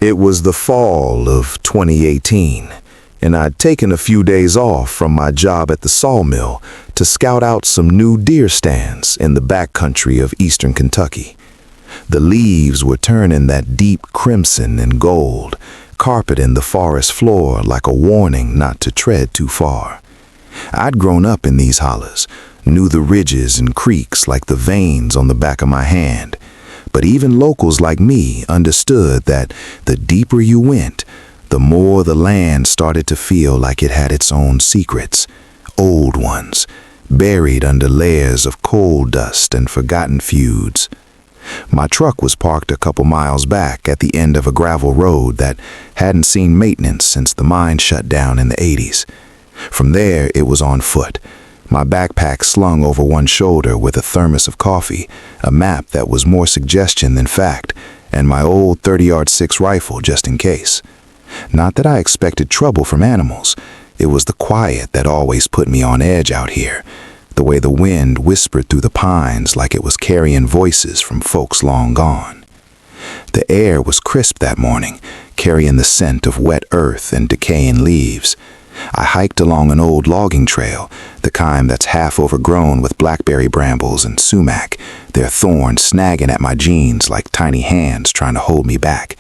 It was the fall of 2018, and I'd taken a few days off from my job at the sawmill to scout out some new deer stands in the backcountry of eastern Kentucky. The leaves were turning that deep crimson and gold, carpeting the forest floor like a warning not to tread too far. I'd grown up in these hollers, knew the ridges and creeks like the veins on the back of my hand. But even locals like me understood that the deeper you went, the more the land started to feel like it had its own secrets, old ones, buried under layers of coal dust and forgotten feuds. My truck was parked a couple miles back at the end of a gravel road that hadn't seen maintenance since the mine shut down in the 80s. From there, it was on foot, my backpack slung over one shoulder with a thermos of coffee, a map that was more suggestion than fact, and my old 30-06 rifle just in case. Not that I expected trouble from animals. It was the quiet that always put me on edge out here, the way the wind whispered through the pines like it was carrying voices from folks long gone. The air was crisp that morning, carrying the scent of wet earth and decaying leaves. I hiked along an old logging trail, the kind that's half overgrown with blackberry brambles and sumac, their thorns snagging at my jeans like tiny hands trying to hold me back.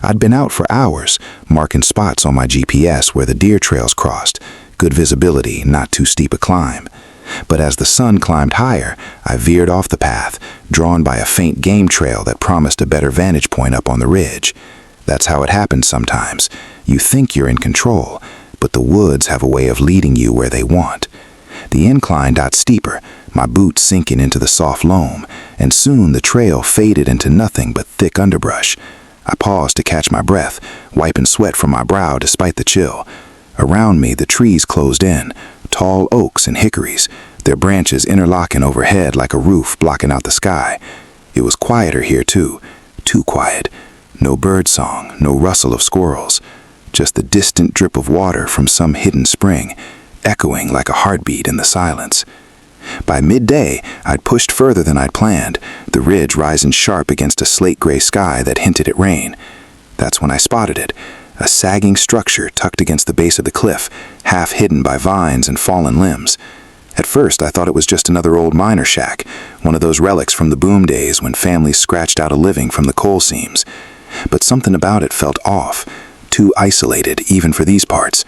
I'd been out for hours, marking spots on my GPS where the deer trails crossed, good visibility, not too steep a climb. But as the sun climbed higher, I veered off the path, drawn by a faint game trail that promised a better vantage point up on the ridge. That's how it happens sometimes. You think you're in control, but the woods have a way of leading you where they want. The incline got steeper, my boots sinking into the soft loam, and soon the trail faded into nothing but thick underbrush. I paused to catch my breath, wiping sweat from my brow despite the chill. Around me, the trees closed in, tall oaks and hickories, their branches interlocking overhead like a roof blocking out the sky. It was quieter here too quiet. No bird song, no rustle of squirrels. Just the distant drip of water from some hidden spring, echoing like a heartbeat in the silence. By midday, I'd pushed further than I'd planned, the ridge rising sharp against a slate-gray sky that hinted at rain. That's when I spotted it, a sagging structure tucked against the base of the cliff, half hidden by vines and fallen limbs. At first, I thought it was just another old miner shack, one of those relics from the boom days when families scratched out a living from the coal seams. But something about it felt off, too isolated even for these parts.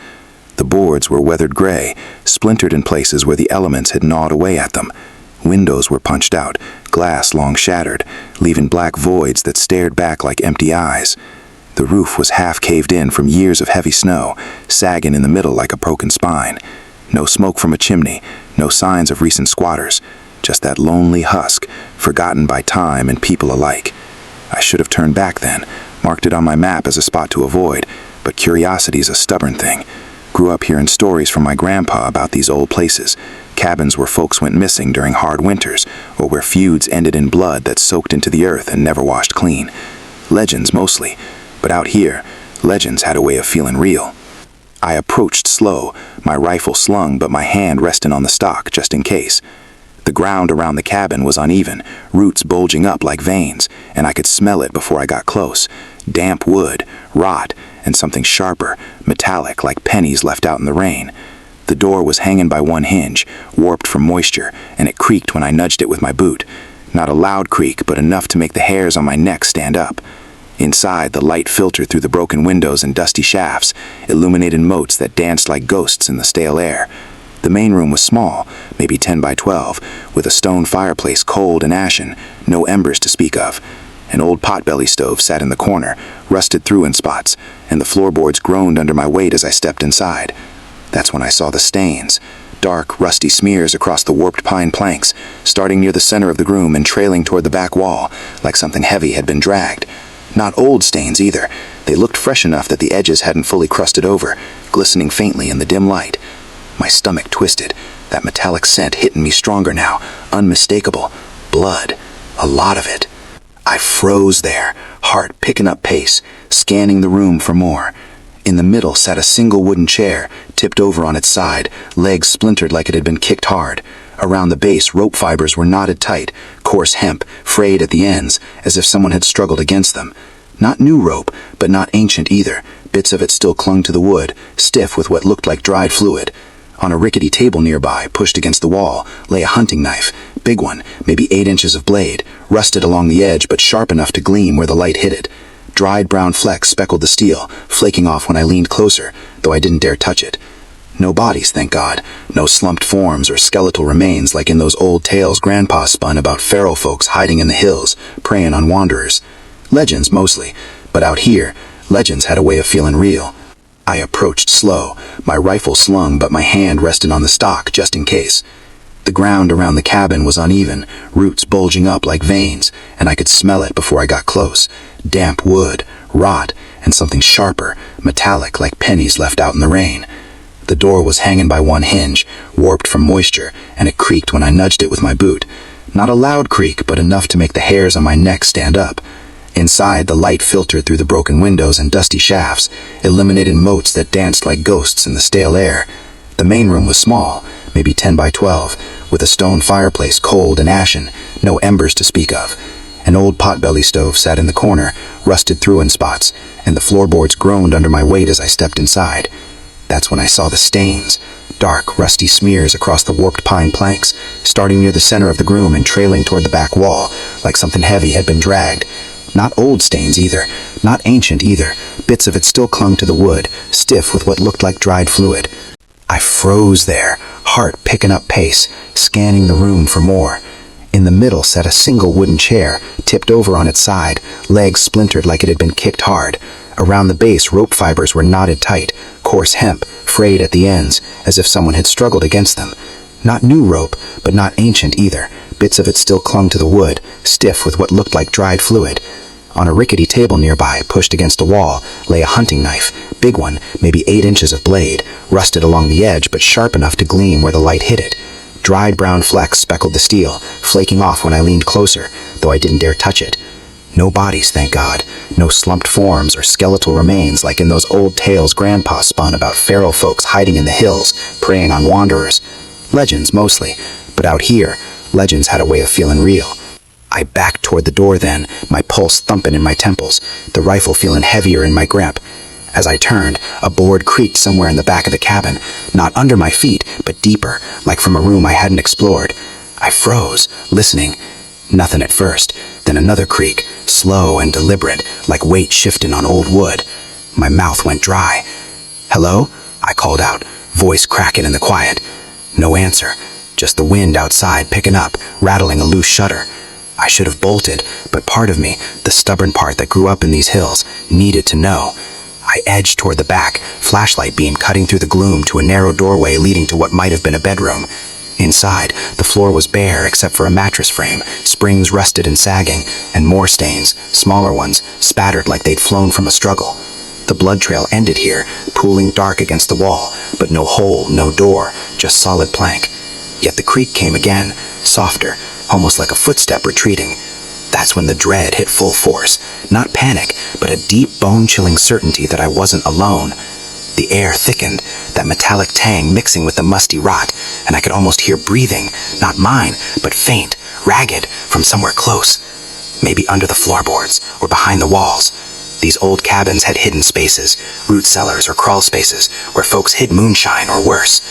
The boards were weathered gray, splintered in places where the elements had gnawed away at them. Windows were punched out, glass long shattered, leaving black voids that stared back like empty eyes. The roof was half caved in from years of heavy snow, sagging in the middle like a broken spine. No smoke from a chimney, no signs of recent squatters, just that lonely husk, forgotten by time and people alike. I should have turned back then, marked it on my map as a spot to avoid, but curiosity's a stubborn thing. Grew up hearing stories from my grandpa about these old places, cabins where folks went missing during hard winters, or where feuds ended in blood that soaked into the earth and never washed clean. Legends mostly, but out here, legends had a way of feeling real. I approached slow, my rifle slung but my hand resting on the stock just in case. The ground around the cabin was uneven, roots bulging up like veins, and I could smell it before I got close. Damp wood, rot, and something sharper, metallic like pennies left out in the rain. The door was hanging by one hinge, warped from moisture, and it creaked when I nudged it with my boot. Not a loud creak, but enough to make the hairs on my neck stand up. Inside, the light filtered through the broken windows and dusty shafts, illuminating motes that danced like ghosts in the stale air. The main room was small, maybe 10 by 12, with a stone fireplace cold and ashen, no embers to speak of. An old potbelly stove sat in the corner, rusted through in spots, and the floorboards groaned under my weight as I stepped inside. That's when I saw the stains, dark, rusty smears across the warped pine planks, starting near the center of the room and trailing toward the back wall, like something heavy had been dragged. Not old stains either. They looked fresh enough that the edges hadn't fully crusted over, glistening faintly in the dim light. My stomach twisted, that metallic scent hitting me stronger now, unmistakable. Blood. A lot of it. I froze there, heart picking up pace, scanning the room for more. In the middle sat a single wooden chair, tipped over on its side, legs splintered like it had been kicked hard. Around the base, rope fibers were knotted tight, coarse hemp, frayed at the ends, as if someone had struggled against them. Not new rope, but not ancient either. Bits of it still clung to the wood, stiff with what looked like dried fluid. On a rickety table nearby, pushed against the wall, lay a hunting knife. Big one, maybe 8 inches of blade, rusted along the edge but sharp enough to gleam where the light hit it. Dried brown flecks speckled the steel, flaking off when I leaned closer, though I didn't dare touch it. No bodies, thank God. No slumped forms or skeletal remains like in those old tales Grandpa spun about feral folks hiding in the hills, preying on wanderers. Legends, mostly, but out here, legends had a way of feeling real. I approached slow, my rifle slung but my hand rested on the stock just in case. The ground around the cabin was uneven, roots bulging up like veins, and I could smell it before I got close. Damp wood, rot, and something sharper, metallic like pennies left out in the rain. The door was hanging by one hinge, warped from moisture, and it creaked when I nudged it with my boot. Not a loud creak, but enough to make the hairs on my neck stand up. Inside, the light filtered through the broken windows and dusty shafts, illuminating motes that danced like ghosts in the stale air. The main room was small, maybe 10 by 12, with a stone fireplace cold and ashen, no embers to speak of. An old potbelly stove sat in the corner, rusted through in spots, and the floorboards groaned under my weight as I stepped inside. That's when I saw the stains, dark, rusty smears across the warped pine planks, starting near the center of the room and trailing toward the back wall, like something heavy had been dragged. Not old stains either, not ancient either. Bits of it still clung to the wood, stiff with what looked like dried fluid. I froze there, heart picking up pace, scanning the room for more. In the middle sat a single wooden chair, tipped over on its side, legs splintered like it had been kicked hard. Around the base, rope fibers were knotted tight, coarse hemp, frayed at the ends, as if someone had struggled against them. Not new rope, but not ancient either. Bits of it still clung to the wood, stiff with what looked like dried fluid. On a rickety table nearby, pushed against the wall, lay a hunting knife, big one, maybe 8 inches of blade, rusted along the edge but sharp enough to gleam where the light hit it. Dried brown flecks speckled the steel, flaking off when I leaned closer, though I didn't dare touch it. No bodies, thank God. No slumped forms or skeletal remains like in those old tales Grandpa spun about feral folks hiding in the hills, preying on wanderers. Legends, mostly, but out here, legends had a way of feeling real. I backed toward the door then, my pulse thumping in my temples, the rifle feeling heavier in my grip. As I turned, a board creaked somewhere in the back of the cabin, not under my feet, but deeper, like from a room I hadn't explored. I froze, listening. Nothing at first, then another creak, slow and deliberate, like weight shifting on old wood. My mouth went dry. "Hello?" I called out, voice cracking in the quiet. No answer, just the wind outside picking up, rattling a loose shutter. I should have bolted, but part of me, the stubborn part that grew up in these hills, needed to know. I edged toward the back, flashlight beam cutting through the gloom to a narrow doorway leading to what might have been a bedroom. Inside, the floor was bare except for a mattress frame, springs rusted and sagging, and more stains, smaller ones, spattered like they'd flown from a struggle. The blood trail ended here, pooling dark against the wall, but no hole, no door, just solid plank. Yet the creak came again, softer, almost like a footstep retreating. That's when the dread hit full force. Not panic, but a deep, bone-chilling certainty that I wasn't alone. The air thickened, that metallic tang mixing with the musty rot, and I could almost hear breathing, not mine, but faint, ragged, from somewhere close. Maybe under the floorboards, or behind the walls. These old cabins had hidden spaces, root cellars or crawl spaces, where folks hid moonshine or worse.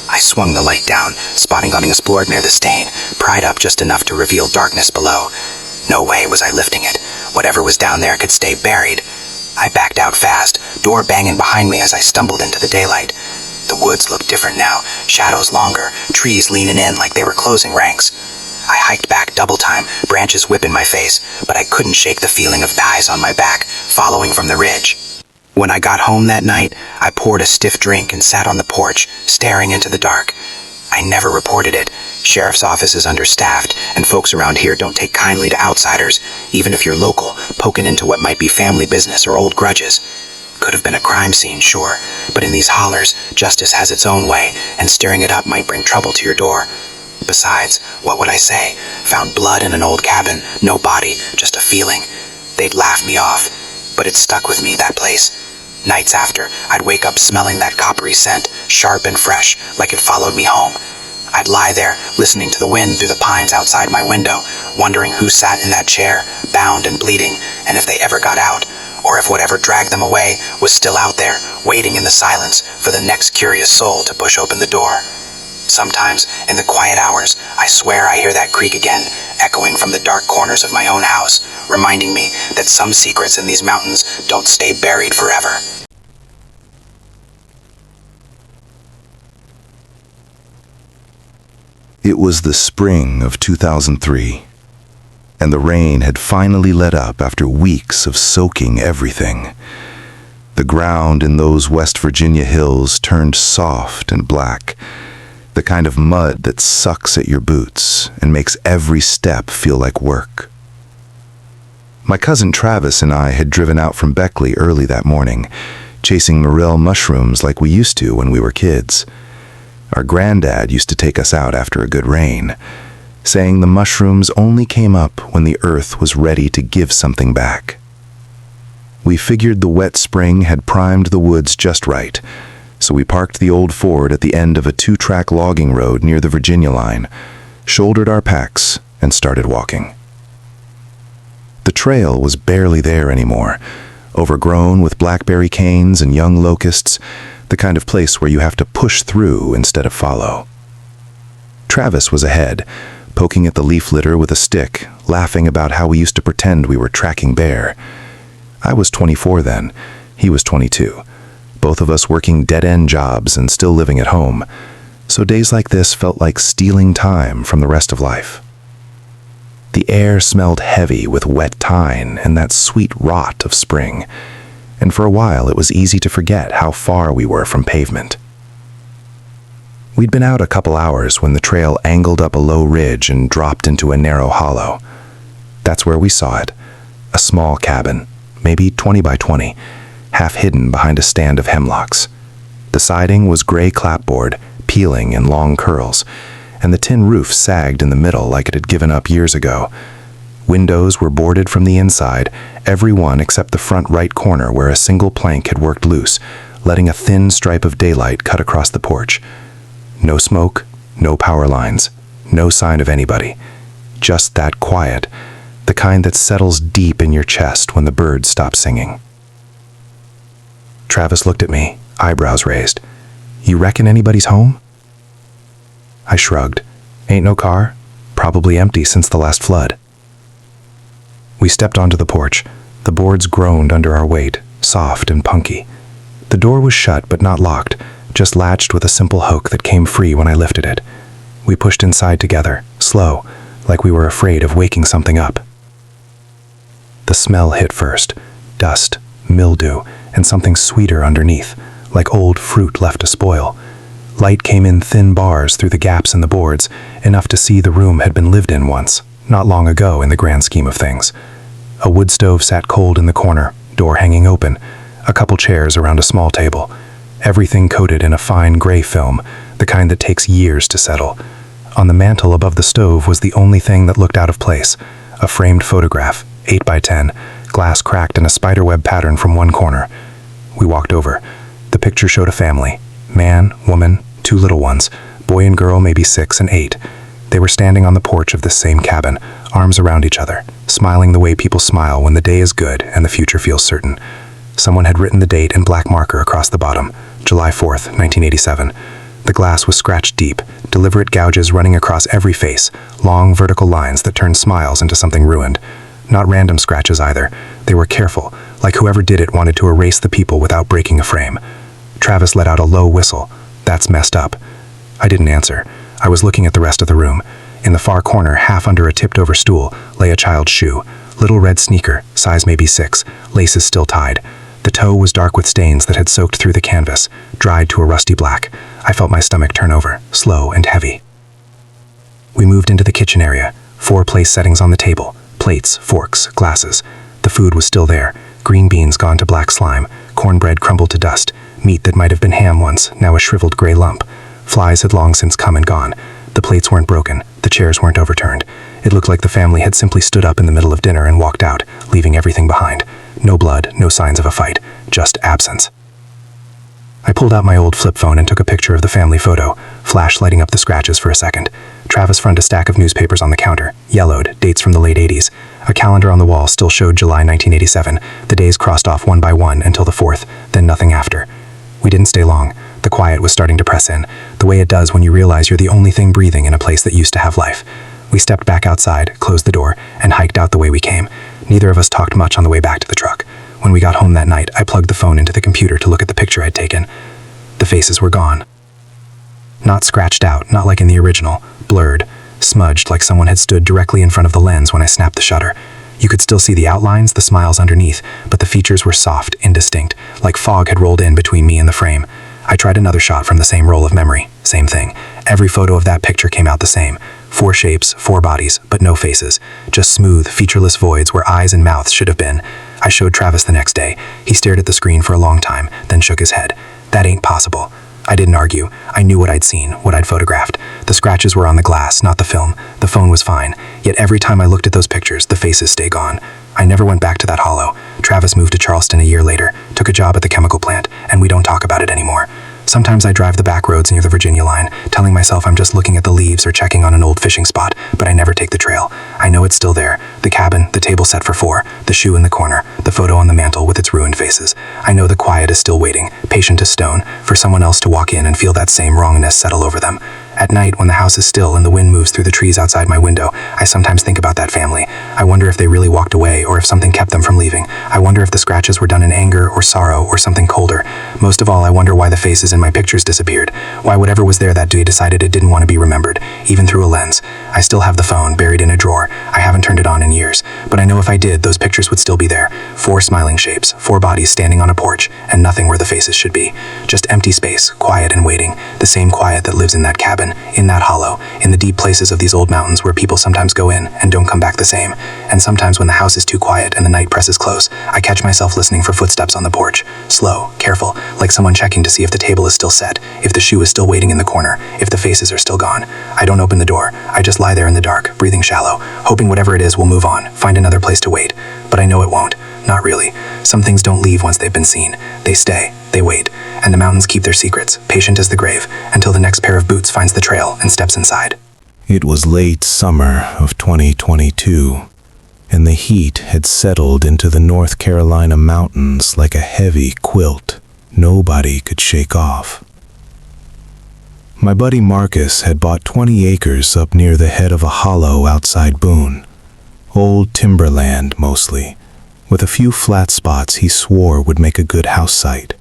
I swung the light down, spotting something explored near the stain, pried up just enough to reveal darkness below. No way was I lifting it. Whatever was down there could stay buried. I backed out fast, door banging behind me as I stumbled into the daylight. The woods looked different now, shadows longer, trees leaning in like they were closing ranks. I hiked back double time, branches whipping my face, but I couldn't shake the feeling of eyes on my back, following from the ridge. When I got home that night, I poured a stiff drink and sat on the porch, staring into the dark. I never reported it. Sheriff's office is understaffed, and folks around here don't take kindly to outsiders, even if you're local, poking into what might be family business or old grudges. Could have been a crime scene, sure, but in these hollers, justice has its own way, and stirring it up might bring trouble to your door. Besides, what would I say? Found blood in an old cabin, no body, just a feeling. They'd laugh me off, but it stuck with me, that place. Nights after, I'd wake up smelling that coppery scent, sharp and fresh, like it followed me home. I'd lie there, listening to the wind through the pines outside my window, wondering who sat in that chair, bound and bleeding, and if they ever got out, or if whatever dragged them away was still out there, waiting in the silence for the next curious soul to push open the door. Sometimes, in the quiet hours, I swear I hear that creak again, echoing from the dark corners of my own house, reminding me that some secrets in these mountains don't stay buried forever. It was the spring of 2003, and the rain had finally let up after weeks of soaking everything. The ground in those West Virginia hills turned soft and black, the kind of mud that sucks at your boots and makes every step feel like work. My cousin Travis and I had driven out from Beckley early that morning, chasing morel mushrooms like we used to when we were kids. Our granddad used to take us out after a good rain, saying the mushrooms only came up when the earth was ready to give something back. We figured the wet spring had primed the woods just right, so we parked the old Ford at the end of a 2-track logging road near the Virginia line, shouldered our packs, and started walking. The trail was barely there anymore, overgrown with blackberry canes and young locusts, the kind of place where you have to push through instead of follow. Travis was ahead, poking at the leaf litter with a stick, laughing about how we used to pretend we were tracking bear. I was 24 then, he was 22, both of us working dead-end jobs and still living at home, so days like this felt like stealing time from the rest of life. The air smelled heavy with wet thyme and that sweet rot of spring, and for a while it was easy to forget how far we were from pavement. We'd been out a couple hours when the trail angled up a low ridge and dropped into a narrow hollow. That's where we saw it, a small cabin, maybe 20 by 20, half hidden behind a stand of hemlocks. The siding was gray clapboard, peeling in long curls, and the tin roof sagged in the middle like it had given up years ago. Windows were boarded from the inside, every one except the front right corner where a single plank had worked loose, letting a thin stripe of daylight cut across the porch. No smoke, no power lines, no sign of anybody. Just that quiet, the kind that settles deep in your chest when the birds stop singing. Travis looked at me, eyebrows raised. "You reckon anybody's home?" I shrugged. "Ain't no car. Probably empty since the last flood." We stepped onto the porch. The boards groaned under our weight, soft and punky. The door was shut but not locked, just latched with a simple hook that came free when I lifted it. We pushed inside together, slow, like we were afraid of waking something up. The smell hit first, dust, mildew, and something sweeter underneath, like old fruit left to spoil. Light came in thin bars through the gaps in the boards, enough to see the room had been lived in once, not long ago in the grand scheme of things. A wood stove sat cold in the corner, door hanging open, a couple chairs around a small table. Everything coated in a fine gray film, the kind that takes years to settle. On the mantel above the stove was the only thing that looked out of place, a framed photograph, 8 by 10, glass cracked in a spiderweb pattern from one corner. We walked over. The picture showed a family, man, woman, 2 little ones, boy and girl maybe 6 and 8. They were standing on the porch of this same cabin, arms around each other, smiling the way people smile when the day is good and the future feels certain. Someone had written the date in black marker across the bottom, July 4th, 1987. The glass was scratched deep, deliberate gouges running across every face, long vertical lines that turned smiles into something ruined. Not random scratches either. They were careful, like whoever did it wanted to erase the people without breaking a frame. Travis let out a low whistle. "That's messed up." I didn't answer. I was looking at the rest of the room. In the far corner, half under a tipped-over stool, lay a child's shoe. Little red sneaker, size maybe 6, laces still tied. The toe was dark with stains that had soaked through the canvas, dried to a rusty black. I felt my stomach turn over, slow and heavy. We moved into the kitchen area, 4 place settings on the table, plates, forks, glasses. The food was still there, green beans gone to black slime, cornbread crumbled to dust, meat that might have been ham once, now a shriveled gray lump. Flies had long since come and gone. The plates weren't broken, the chairs weren't overturned. It looked like the family had simply stood up in the middle of dinner and walked out, leaving everything behind. No blood, no signs of a fight, just absence. I pulled out my old flip phone and took a picture of the family photo, flash lighting up the scratches for a second. Travis fronted a stack of newspapers on the counter, yellowed, dates from the late 80s. A calendar on the wall still showed July 1987. The days crossed off one by one until the 4th, then nothing after. We didn't stay long. The quiet was starting to press in, the way it does when you realize you're the only thing breathing in a place that used to have life. We stepped back outside, closed the door, and hiked out the way we came. Neither of us talked much on the way back to the truck. When we got home that night, I plugged the phone into the computer to look at the picture I'd taken. The faces were gone. Not scratched out, not like in the original, blurred, smudged like someone had stood directly in front of the lens when I snapped the shutter. You could still see the outlines, the smiles underneath, but the features were soft, indistinct, like fog had rolled in between me and the frame. I tried another shot from the same roll of memory. Same thing. Every photo of that picture came out the same. 4 shapes, 4 bodies, but no faces. Just smooth, featureless voids where eyes and mouths should have been. I showed Travis the next day. He stared at the screen for a long time, then shook his head. That ain't possible. I didn't argue. I knew what I'd seen, what I'd photographed. The scratches were on the glass, not the film. The phone was fine. Yet every time I looked at those pictures, the faces stay gone. I never went back to that hollow. Travis moved to Charleston a year later, took a job at the chemical plant, and we don't talk about it anymore. Sometimes I drive the back roads near the Virginia line, telling myself I'm just looking at the leaves or checking on an old fishing spot, but I never take the trail. I know it's still there. The cabin, the table set for 4, the shoe in the corner, the photo on the mantel with its ruined faces. I know the quiet is still waiting, patient as stone, for someone else to walk in and feel that same wrongness settle over them. At night, when the house is still and the wind moves through the trees outside my window, I sometimes think about that family. I wonder if they really walked away or if something kept them from leaving. I wonder if the scratches were done in anger or sorrow or something colder. Most of all, I wonder why the faces in my pictures disappeared. Why whatever was there that day decided it didn't want to be remembered, even through a lens. I still have the phone buried in a drawer. I haven't turned it on in years, but I know if I did, those pictures would still be there. 4 smiling shapes, 4 bodies standing on a porch, and nothing where the faces should be. Just empty space, quiet and waiting. The same quiet that lives in that cabin, in that hollow, in the deep places of these old mountains where people sometimes go in and don't come back the same. And sometimes when the house is too quiet and the night presses close, I catch myself listening for footsteps on the porch. Slow, careful, like someone checking to see if the table is still set, if the shoe is still waiting in the corner, if the faces are still gone. I don't open the door. I just lie there in the dark, breathing shallow, hoping whatever it is will move on, find another place to wait. But I know it won't. Not really. Some things don't leave once they've been seen. They stay, they wait, and the mountains keep their secrets, patient as the grave, until the next pair of boots finds the trail and steps inside. It was late summer of 2022, and the heat had settled into the North Carolina mountains like a heavy quilt nobody could shake off. My buddy Marcus had bought 20 acres up near the head of a hollow outside Boone. Old timberland mostly, with a few flat spots he swore would make a good house site.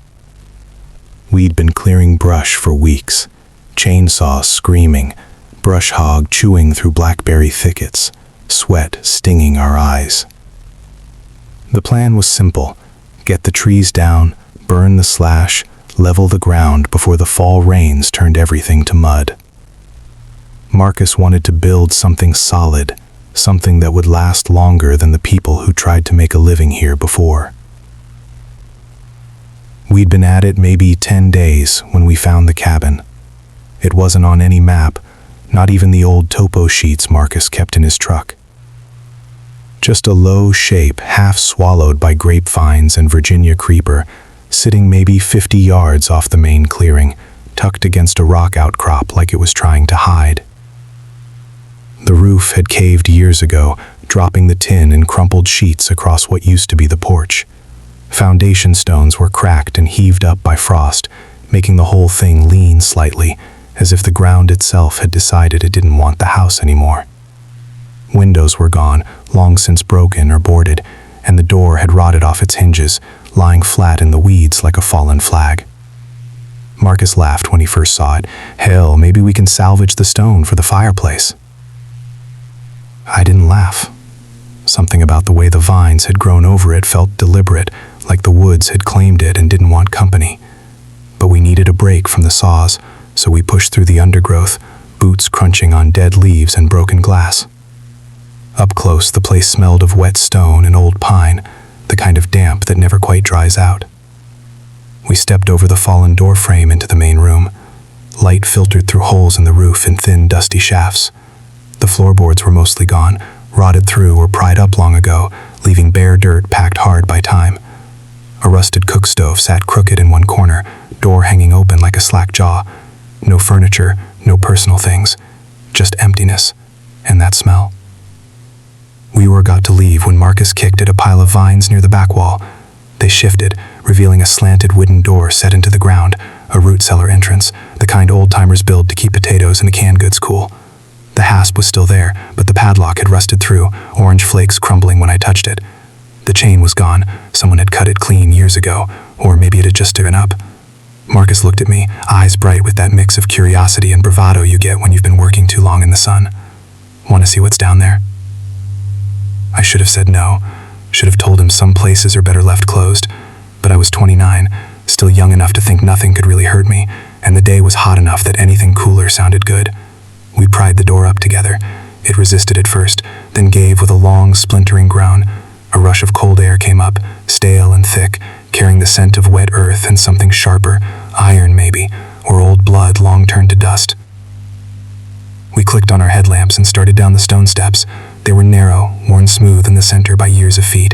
We'd been clearing brush for weeks, chainsaw screaming, brush hog chewing through blackberry thickets, sweat stinging our eyes. The plan was simple: get the trees down, burn the slash, level the ground before the fall rains turned everything to mud. Marcus wanted to build something solid, something that would last longer than the people who tried to make a living here before. We'd been at it maybe 10 days when we found the cabin. It wasn't on any map, not even the old topo sheets Marcus kept in his truck. Just a low shape half swallowed by grapevines and Virginia creeper, sitting maybe 50 yards off the main clearing, tucked against a rock outcrop like it was trying to hide. The roof had caved years ago, dropping the tin in crumpled sheets across what used to be the porch. Foundation stones were cracked and heaved up by frost, making the whole thing lean slightly, as if the ground itself had decided it didn't want the house anymore. Windows were gone, long since broken or boarded, and the door had rotted off its hinges, lying flat in the weeds like a fallen flag. Marcus laughed when he first saw it. Hell, maybe we can salvage the stone for the fireplace. I didn't laugh. Something about the way the vines had grown over it felt deliberate, like the woods had claimed it and didn't want company. But we needed a break from the saws, so we pushed through the undergrowth, boots crunching on dead leaves and broken glass. Up close, the place smelled of wet stone and old pine, the kind of damp that never quite dries out. We stepped over the fallen door frame into the main room. Light filtered through holes in the roof in thin, dusty shafts. The floorboards were mostly gone, rotted through or pried up long ago, leaving bare dirt packed hard by time. A rusted cook stove sat crooked in one corner, door hanging open like a slack jaw. No furniture, no personal things, just emptiness, and that smell. We were about to leave when Marcus kicked at a pile of vines near the back wall. They shifted, revealing a slanted wooden door set into the ground, a root cellar entrance, the kind old-timers build to keep potatoes and canned goods cool. The hasp was still there, but the padlock had rusted through, orange flakes crumbling when I touched it. The chain was gone. Someone had cut it clean years ago, or maybe it had just given up. Marcus looked at me, eyes bright with that mix of curiosity and bravado you get when you've been working too long in the sun. Want to see what's down there? I should have said no, should have told him some places are better left closed, but I was 29, still young enough to think nothing could really hurt me, and the day was hot enough that anything cooler sounded good. We pried the door up together. It resisted at first, then gave with a long, splintering groan. A rush of cold air came up, stale and thick, carrying the scent of wet earth and something sharper, iron maybe, or old blood long turned to dust. We clicked on our headlamps and started down the stone steps. They were narrow, worn smooth in the center by years of feet.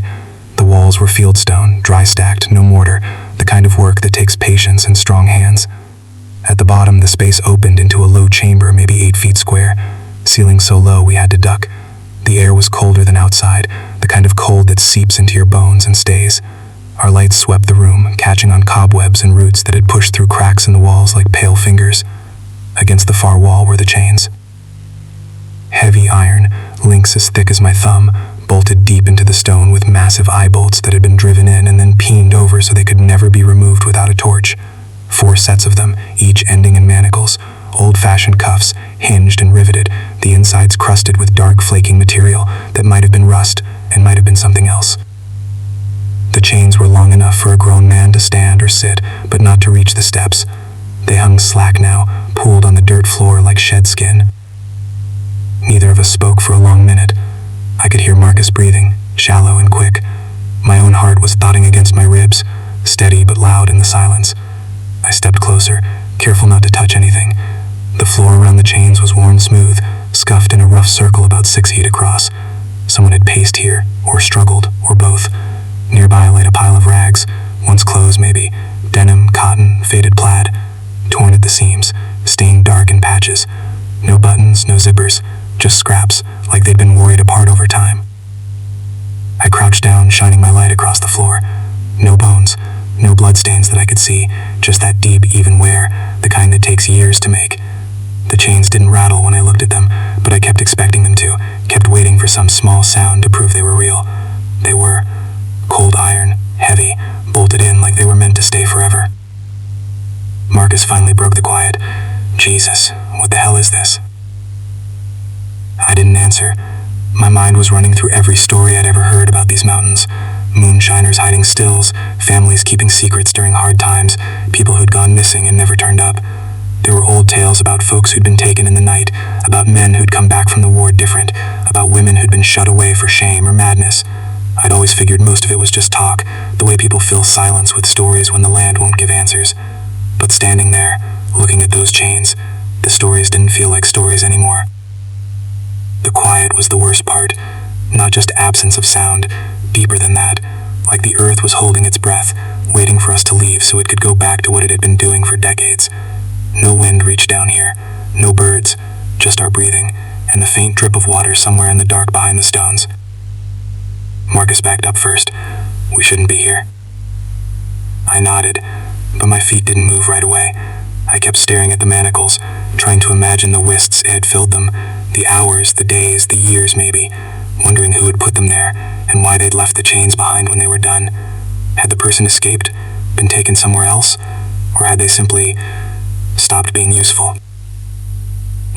The walls were fieldstone, dry-stacked, no mortar, the kind of work that takes patience and strong hands. At the bottom, the space opened into a low chamber, maybe 8 feet square. Ceiling so low we had to duck. The air was colder than outside, the kind of cold that seeps into your bones and stays. Our lights swept the room, catching on cobwebs and roots that had pushed through cracks in the walls like pale fingers. Against the far wall were the chains. Heavy iron, links as thick as my thumb, bolted deep into the stone with massive eye bolts that had been driven in and then peened over so they could never be removed without a torch. 4 sets of them, each ending in manacles, old-fashioned cuffs, hinged and riveted, the insides crusted with dark flaking material that might have been rust and might have been something else. The chains were long enough for a grown man to stand or sit, but not to reach the steps. They hung slack now, pooled on the dirt floor like shed skin. Neither of us spoke for a long minute. I could hear Marcus breathing, shallow and quick. My own heart was thudding against my ribs, steady but loud in the silence. I stepped closer, careful not to touch anything. The floor around the chains was worn smooth, scuffed in a rough circle about 6 feet across. Someone had paced here, or struggled, or both. Nearby laid a pile of rags, once clothes maybe, denim, cotton, faded plaid, torn at the seams, stained dark in patches. No buttons, no zippers, just scraps, like they'd been worried apart over time. I crouched down, shining my light across the floor. No bones, no bloodstains that I could see, just that deep, even wear, the kind that takes years to make. The chains didn't rattle when I looked at them, but I kept expecting them to, kept waiting for some small sound to prove they were real. They were. Cold iron, heavy, bolted in like they were meant to stay forever. Marcus finally broke the quiet. Jesus, what the hell is this? I didn't answer. My mind was running through every story I'd ever heard about these mountains. Moonshiners hiding stills, families keeping secrets during hard times, people who'd gone missing and never turned up. There were old tales about folks who'd been taken in the night, about men who'd come back from the war different, about women who'd been shut away for shame or madness. I'd always figured most of it was just talk, the way people fill silence with stories when the land won't give answers. But standing there, looking at those chains, the stories didn't feel like stories anymore. The quiet was the worst part, not just absence of sound, deeper than that, like the earth was holding its breath, waiting for us to leave so it could go back to what it had been doing for decades. No wind reached down here, no birds, just our breathing, and the faint drip of water somewhere in the dark behind the stones. Marcus backed up first. We shouldn't be here. I nodded, but my feet didn't move right away. I kept staring at the manacles, trying to imagine the wists had filled them, the hours, the days, the years maybe, wondering who had put them there, and why they'd left the chains behind when they were done. Had the person escaped, been taken somewhere else, or had they simply stopped being useful?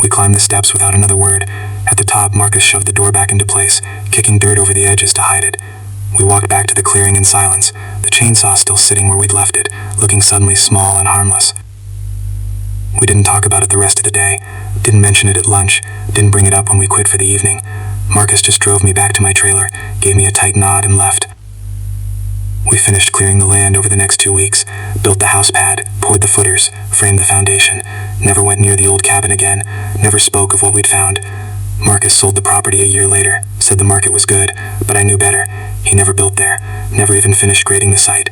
We climbed the steps without another word. At the top, Marcus shoved the door back into place, kicking dirt over the edges to hide it. We walked back to the clearing in silence, the chainsaw still sitting where we'd left it, looking suddenly small and harmless. We didn't talk about it the rest of the day, didn't mention it at lunch, didn't bring it up when we quit for the evening. Marcus just drove me back to my trailer, gave me a tight nod, and left. We finished clearing the land over the next 2 weeks, built the house pad, poured the footers, framed the foundation, never went near the old cabin again, never spoke of what we'd found. Marcus sold the property a year later, said the market was good, but I knew better. He never built there, never even finished grading the site.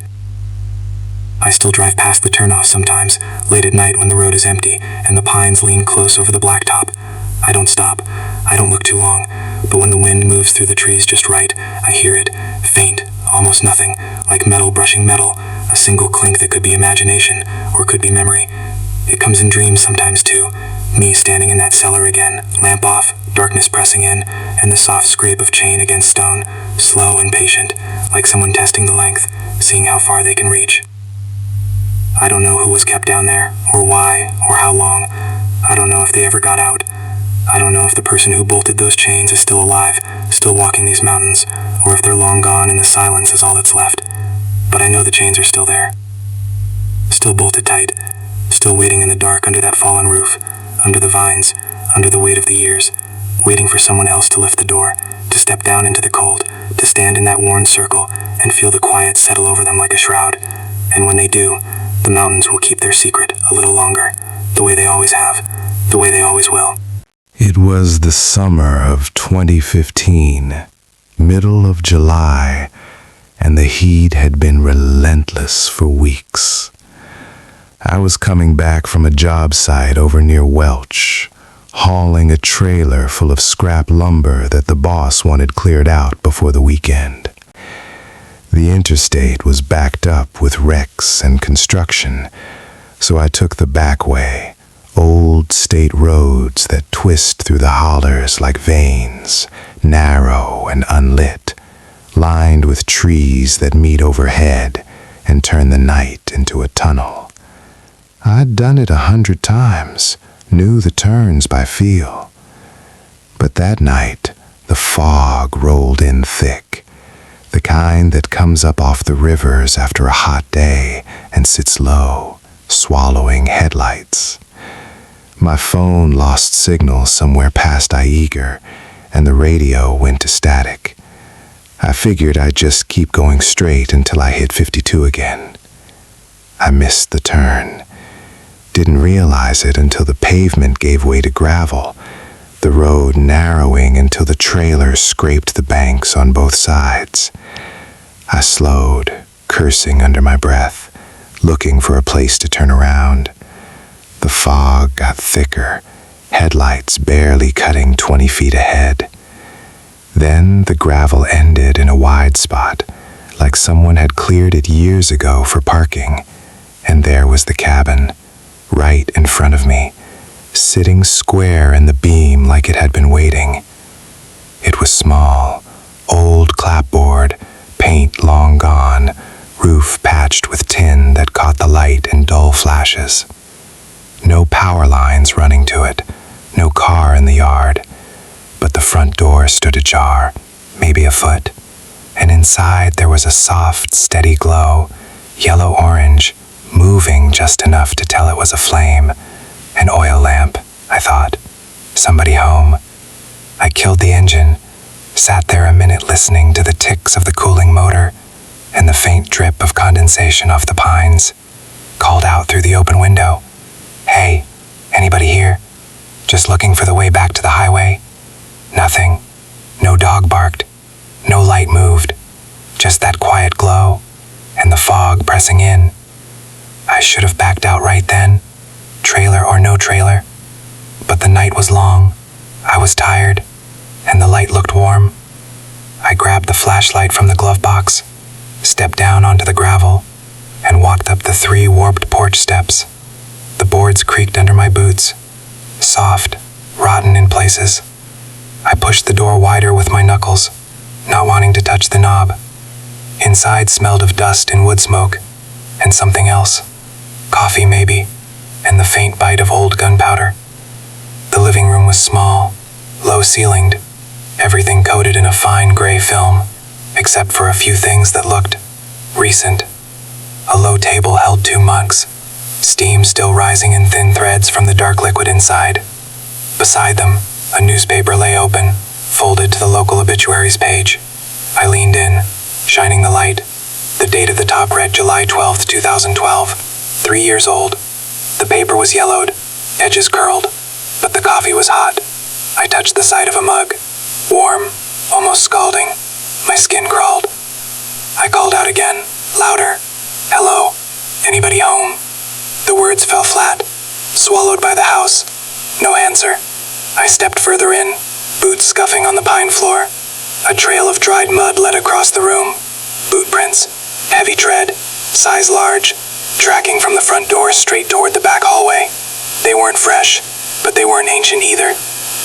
I still drive past the turnoff sometimes, late at night when the road is empty, and the pines lean close over the blacktop. I don't stop. I don't look too long. but when the wind moves through the trees just right, I hear it, faint, almost nothing, like metal brushing metal, a single clink that could be imagination, or could be memory. It comes in dreams sometimes too, me standing in that cellar again, lamp off, darkness pressing in, and the soft scrape of chain against stone, slow and patient, like someone testing the length, seeing how far they can reach. I don't know who was kept down there, or why, or how long. I don't know if they ever got out. I don't know if the person who bolted those chains is still alive, still walking these mountains, or if they're long gone and the silence is all that's left. But I know the chains are still there. Still bolted tight, still waiting in the dark under that fallen roof, under the vines, under the weight of the years, waiting for someone else to lift the door, to step down into the cold, to stand in that worn circle and feel the quiet settle over them like a shroud. And when they do, the mountains will keep their secret a little longer, the way they always have, the way they always will. It was the summer of 2015, middle of July, and the heat had been relentless for weeks. I was coming back from a job site over near Welch, hauling a trailer full of scrap lumber that the boss wanted cleared out before the weekend. The interstate was backed up with wrecks and construction, so I took the back way, old state roads that twist through the hollers like veins, narrow and unlit, lined with trees that meet overhead and turn the night into a tunnel. I'd done it 100 times, knew the turns by feel. But that night, the fog rolled in thick, the kind that comes up off the rivers after a hot day and sits low, swallowing headlights. My phone lost signal somewhere past Aiger, and the radio went to static. I figured I'd just keep going straight until I hit 52 again. I missed the turn. Didn't realize it until the pavement gave way to gravel, the road narrowing until the trailer scraped the banks on both sides. I slowed, cursing under my breath, looking for a place to turn around. The fog got thicker, headlights barely cutting 20 feet ahead. Then the gravel ended in a wide spot, like someone had cleared it years ago for parking, and there was the cabin, right in front of me, sitting square in the beam like it had been waiting. It was small, old clapboard, paint long gone, roof patched with tin that caught the light in dull flashes. No power lines running to it, no car in the yard, but the front door stood ajar, maybe a foot, and inside there was a soft, steady glow, yellow-orange, moving just enough to tell it was a flame. An oil lamp, I thought. Somebody home. I killed the engine, sat there a minute listening to the ticks of the cooling motor and the faint drip of condensation off the pines, called out through the open window. Hey, anybody here? Just looking for the way back to the highway? Nothing. No dog barked. No light moved. Just that quiet glow and the fog pressing in. I should have backed out right then, trailer or no trailer. But the night was long, I was tired, and the light looked warm. I grabbed the flashlight from the glove box, stepped down onto the gravel, and walked up the 3 warped porch steps. The boards creaked under my boots, soft, rotten in places. I pushed the door wider with my knuckles, not wanting to touch the knob. Inside smelled of dust and wood smoke, and something else. Coffee maybe, and the faint bite of old gunpowder. The living room was small, low-ceilinged, everything coated in a fine gray film, except for a few things that looked recent. A low table held 2 mugs, steam still rising in thin threads from the dark liquid inside. Beside them, a newspaper lay open, folded to the local obituaries page. I leaned in, shining the light. The date at the top read July 12th, 2012. 3 years old. The paper was yellowed, edges curled, but the coffee was hot. I touched the side of a mug. Warm, almost scalding. My skin crawled. I called out again, louder. Hello, anybody home? The words fell flat, swallowed by the house. No answer. I stepped further in, boots scuffing on the pine floor. A trail of dried mud led across the room. Boot prints, heavy tread, size large, tracking from the front door straight toward the back hallway. They weren't fresh, but they weren't ancient either.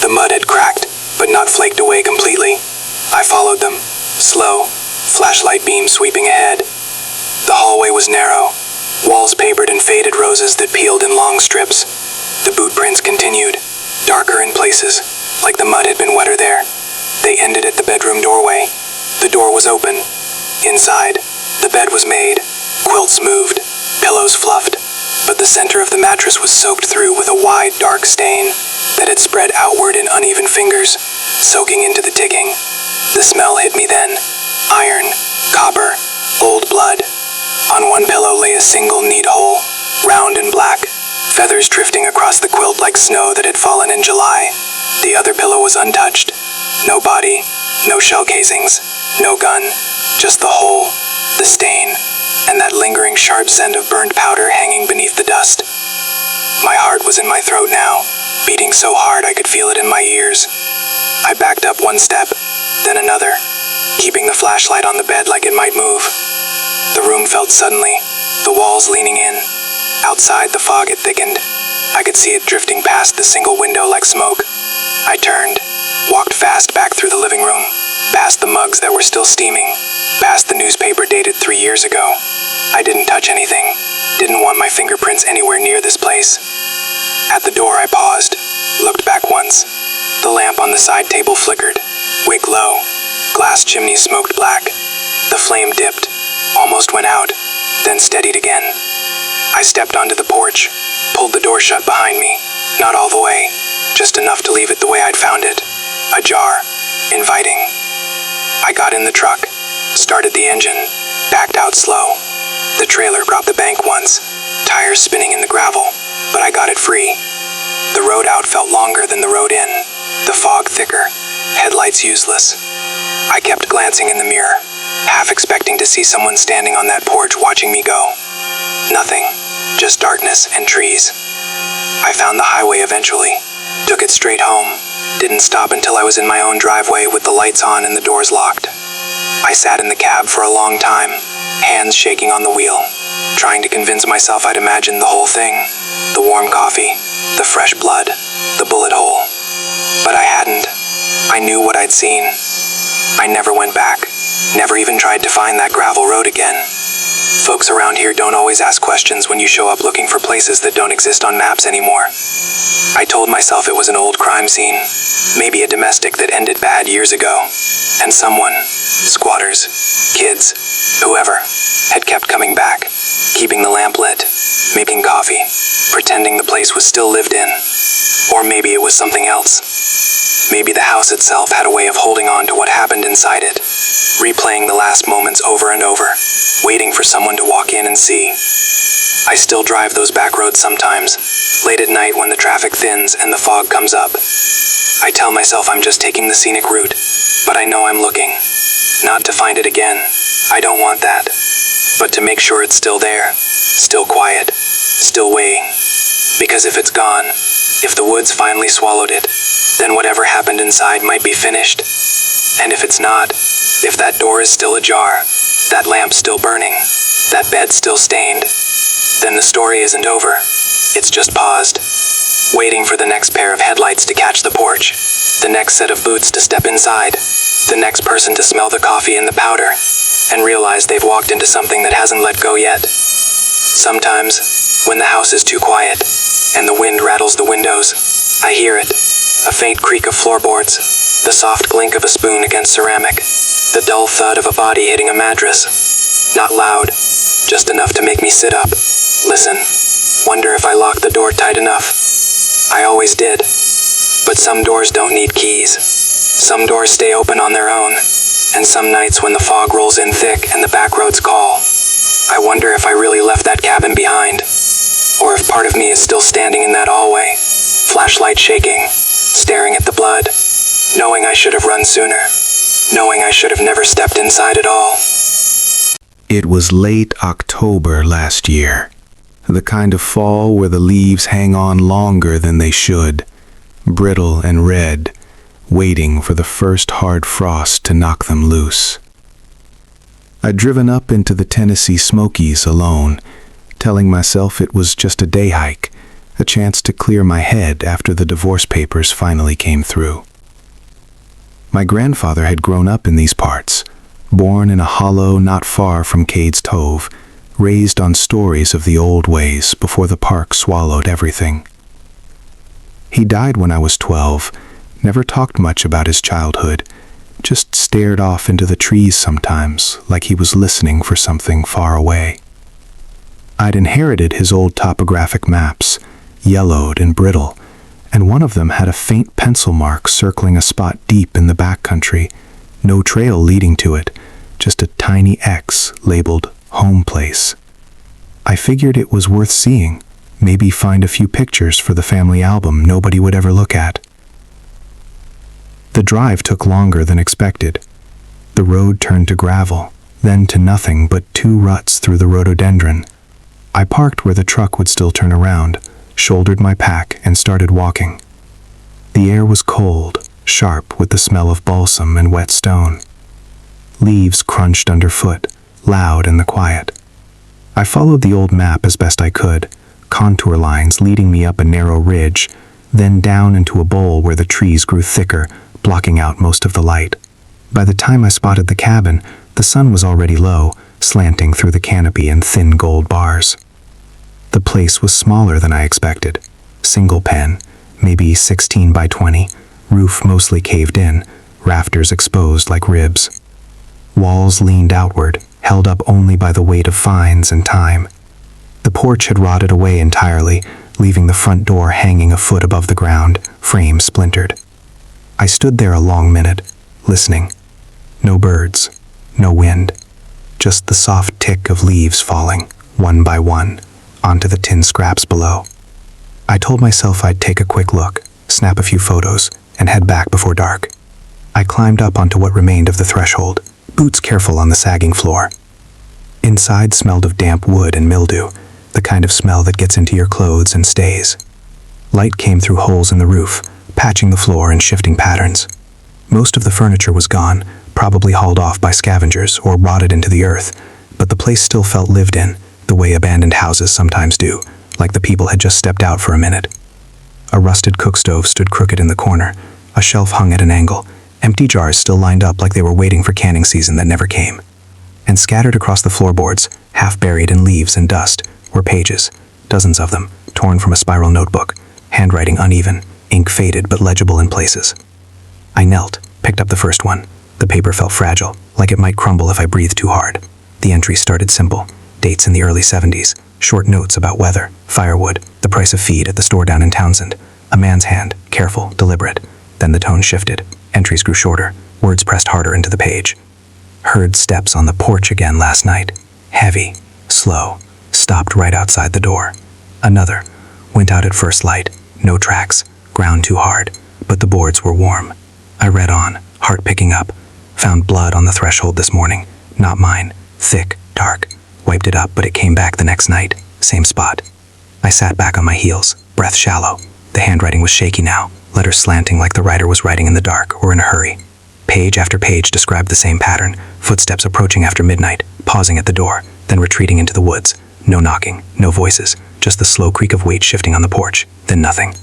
The mud had cracked, but not flaked away completely. I followed them, slow, flashlight beam sweeping ahead. The hallway was narrow, walls papered in faded roses that peeled in long strips. The boot prints continued, darker in places, like the mud had been wetter there. They ended at the bedroom doorway. The door was open. Inside, the bed was made, quilts moved, pillows fluffed, but the center of the mattress was soaked through with a wide, dark stain that had spread outward in uneven fingers, soaking into the ticking. The smell hit me then. Iron, copper, old blood. On one pillow lay a single neat hole, round and black, feathers drifting across the quilt like snow that had fallen in July. The other pillow was untouched. No body, no shell casings, no gun, just the hole, the stain, and that lingering sharp scent of burned powder hanging beneath the dust. My heart was in my throat now, beating so hard I could feel it in my ears. I backed up one step, then another, keeping the flashlight on the bed like it might move. The room felt suddenly, the walls leaning in. Outside, the fog had thickened. I could see it drifting past the single window like smoke. I turned, walked fast back through the living room, past the mugs that were still steaming, past the newspaper dated 3 years ago. I didn't touch anything, didn't want my fingerprints anywhere near this place. At the door I paused, looked back once. The lamp on the side table flickered, wick low, glass chimney smoked black. The flame dipped, almost went out, then steadied again. I stepped onto the porch, pulled the door shut behind me, not all the way, just enough to leave it the way I'd found it, ajar, inviting. I got in the truck, started the engine, backed out slow. The trailer dropped the bank once, tires spinning in the gravel, but I got it free. The road out felt longer than the road in, the fog thicker, headlights useless. I kept glancing in the mirror, half expecting to see someone standing on that porch watching me go. Nothing, just darkness and trees. I found the highway eventually, took it straight home, didn't stop until I was in my own driveway with the lights on and the doors locked. I sat in the cab for a long time, hands shaking on the wheel, trying to convince myself I'd imagined the whole thing, the warm coffee, the fresh blood, the bullet hole. But I hadn't. I knew what I'd seen. I never went back, never even tried to find that gravel road again. Folks around here don't always ask questions when you show up looking for places that don't exist on maps anymore. I told myself it was an old crime scene, maybe a domestic that ended bad years ago, and someone, squatters, kids, whoever, had kept coming back, keeping the lamp lit, making coffee, pretending the place was still lived in. Or maybe it was something else. Maybe the house itself had a way of holding on to what happened inside it, replaying the last moments over and over, waiting for someone to walk in and see. I still drive those back roads sometimes, late at night when the traffic thins and the fog comes up. I tell myself I'm just taking the scenic route, but I know I'm looking. Not to find it again, I don't want that, but to make sure it's still there, still quiet, still waiting. Because if it's gone, if the woods finally swallowed it, then whatever happened inside might be finished. And if it's not, if that door is still ajar, that lamp still burning, that bed still stained, then the story isn't over. It's just paused, waiting for the next pair of headlights to catch the porch, the next set of boots to step inside, the next person to smell the coffee and the powder, and realize they've walked into something that hasn't let go yet. Sometimes, when the house is too quiet, and the wind rattles the windows, I hear it, a faint creak of floorboards, the soft clink of a spoon against ceramic, the dull thud of a body hitting a mattress. Not loud, just enough to make me sit up, listen, wonder if I locked the door tight enough. I always did. But some doors don't need keys. Some doors stay open on their own, and some nights when the fog rolls in thick and the back roads call, I wonder if I really left that cabin behind, or if part of me is still standing in that hallway, flashlight shaking, staring at the blood, knowing I should have run sooner, knowing I should have never stepped inside at all. It was late October last year, the kind of fall where the leaves hang on longer than they should, brittle and red, waiting for the first hard frost to knock them loose. I'd driven up into the Tennessee Smokies alone, telling myself it was just a day hike, a chance to clear my head after the divorce papers finally came through. My grandfather had grown up in these parts, born in a hollow not far from Cades Cove, raised on stories of the old ways before the park swallowed everything. He died when I was 12, never talked much about his childhood, just stared off into the trees sometimes like he was listening for something far away. I'd inherited his old topographic maps, yellowed and brittle, and one of them had a faint pencil mark circling a spot deep in the backcountry, no trail leading to it, just a tiny X labeled Home Place. I figured it was worth seeing, maybe find a few pictures for the family album nobody would ever look at. The drive took longer than expected. The road turned to gravel, then to nothing but 2 ruts through the rhododendron. I parked where the truck would still turn around, shouldered my pack, and started walking. The air was cold, sharp with the smell of balsam and wet stone. Leaves crunched underfoot, loud in the quiet. I followed the old map as best I could, contour lines leading me up a narrow ridge, then down into a bowl where the trees grew thicker, blocking out most of the light. By the time I spotted the cabin, the sun was already low, slanting through the canopy in thin gold bars. The place was smaller than I expected. Single pen, maybe 16 by 20, roof mostly caved in, rafters exposed like ribs. Walls leaned outward, held up only by the weight of fines and time. The porch had rotted away entirely, leaving the front door hanging a foot above the ground, frame splintered. I stood there a long minute, listening. No birds, no wind, just the soft tick of leaves falling, one by one, onto the tin scraps below. I told myself I'd take a quick look, snap a few photos, and head back before dark. I climbed up onto what remained of the threshold, boots careful on the sagging floor. Inside smelled of damp wood and mildew, the kind of smell that gets into your clothes and stays. Light came through holes in the roof, patching the floor in shifting patterns. Most of the furniture was gone, probably hauled off by scavengers or rotted into the earth, but the place still felt lived in, the way abandoned houses sometimes do, like the people had just stepped out for a minute. A rusted cook stove stood crooked in the corner, a shelf hung at an angle, empty jars still lined up like they were waiting for canning season that never came. And scattered across the floorboards, half buried in leaves and dust, were pages, dozens of them, torn from a spiral notebook, handwriting uneven, ink faded but legible in places. I knelt, picked up the first one. The paper felt fragile, like it might crumble if I breathed too hard. The entry started simple. Dates in the early 70s, short notes about weather, firewood, the price of feed at the store down in Townsend. A man's hand, careful, deliberate. Then the tone shifted. Entries grew shorter, words pressed harder into the page. Heard steps on the porch again last night. Heavy, slow, stopped right outside the door. Another, went out at first light, no tracks, ground too hard, but the boards were warm. I read on, heart picking up. Found blood on the threshold this morning, not mine, thick, dark. Wiped it up, but it came back the next night, same spot. I sat back on my heels, breath shallow. The handwriting was shaky now, letters slanting like the writer was writing in the dark or in a hurry. Page after page described the same pattern, footsteps approaching after midnight, pausing at the door, then retreating into the woods. No knocking, no voices, just the slow creak of weight shifting on the porch, then nothing.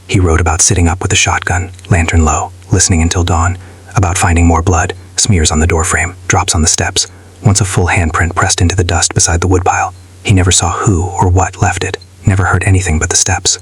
He wrote about sitting up with a shotgun, lantern low, listening until dawn, about finding more blood, smears on the doorframe, drops on the steps, once a full handprint pressed into the dust beside the woodpile. He never saw who or what left it, never heard anything but the steps.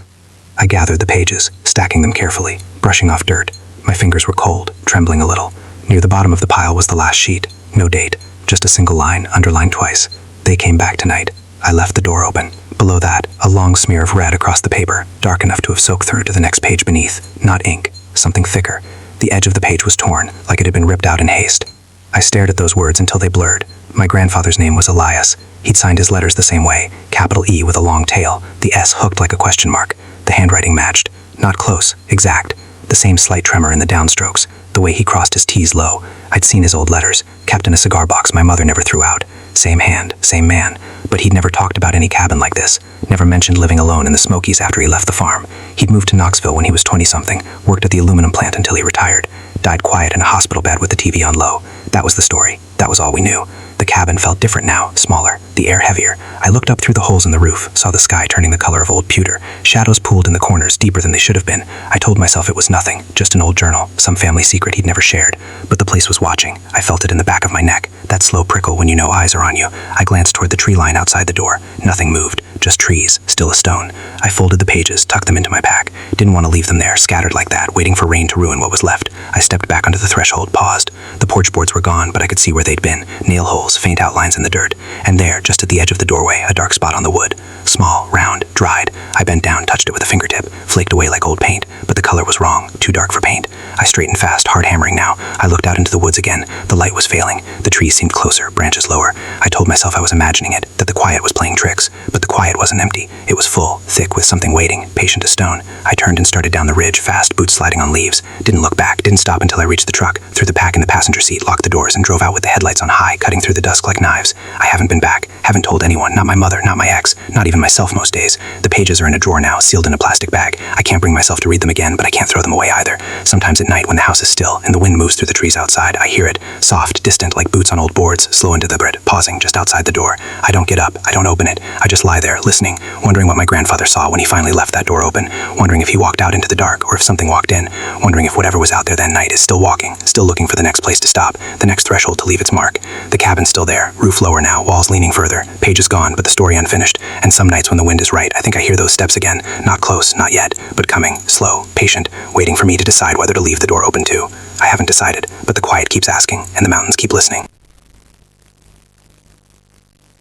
I gathered the pages, stacking them carefully, brushing off dirt. My fingers were cold, trembling a little. Near the bottom of the pile was the last sheet, no date, just a single line, underlined twice. They came back tonight. I left the door open. Below that, a long smear of red across the paper, dark enough to have soaked through to the next page beneath. Not ink, something thicker. The edge of the page was torn, like it had been ripped out in haste. I stared at those words until they blurred. My grandfather's name was Elias. He'd signed his letters the same way, capital E with a long tail, the S hooked like a question mark. The handwriting matched. Not close, exact. The same slight tremor in the downstrokes, the way he crossed his T's low. I'd seen his old letters, kept in a cigar box my mother never threw out. Same hand, same man. But he'd never talked about any cabin like this. Never mentioned living alone in the Smokies after he left the farm. He'd moved to Knoxville when he was 20-something, worked at the aluminum plant until he retired. Died quiet in a hospital bed with the TV on low. That was the story. That was all we knew. The cabin felt different now, smaller, the air heavier. I looked up through the holes in the roof, saw the sky turning the color of old pewter. Shadows pooled in the corners deeper than they should have been. I told myself it was nothing, just an old journal, some family secret he'd never shared. But the place was watching. I felt it in the back of my neck, that slow prickle when you know eyes are on you. I glanced toward the tree line outside the door. Nothing moved, just trees, still a stone. I folded the pages, tucked them into my pack. Didn't want to leave them there, scattered like that, waiting for rain to ruin what was left. I stepped back onto the threshold, paused. The porch boards were gone, but I could see where they'd been. Nail holes, faint outlines in the dirt. And there, just at the edge of the doorway, a dark spot on the wood. Small, round, dried. I bent down, touched it with a fingertip, flaked away like old paint, but the color was wrong, too dark for paint. I straightened fast, hard hammering now. I looked out into the woods again. The light was failing. The trees seemed closer, branches lower. I told myself I was imagining it, that the quiet was playing tricks, but the quiet wasn't empty. It was full, thick with something waiting, patient as stone. I turned and started down the ridge, fast, boots sliding on leaves. Didn't look back, didn't stop until I reached the truck, threw the pack in the passenger seat, locked the doors, and drove out with the headlights on high, cutting through the dusk like knives. I haven't been back, haven't told anyone, not my mother, not my ex, not even myself most days. The pages are in a drawer now, sealed in a plastic bag. I can't bring myself to read them again, but I can't throw them away either. Sometimes at night when the house is still and the wind moves through the trees outside, I hear it, soft, distant like boots on old boards, slow and deliberate, pausing just outside the door. I don't get up, I don't open it. I just lie there, listening, wondering what my grandfather saw when he finally left that door open, wondering if he walked out into the dark or if something walked in, wondering if whatever was out there that night is still walking, still looking for the next place to stop, the next threshold to leave its mark. The cabin's still there, roof lower now, walls leaning further, pages gone, but the story unfinished. And some nights when the wind is right, I think I hear those steps again, not close, not yet, but coming, slow, patient, waiting for me to decide whether to leave the door open too. I haven't decided, but the quiet keeps asking, and the mountains keep listening.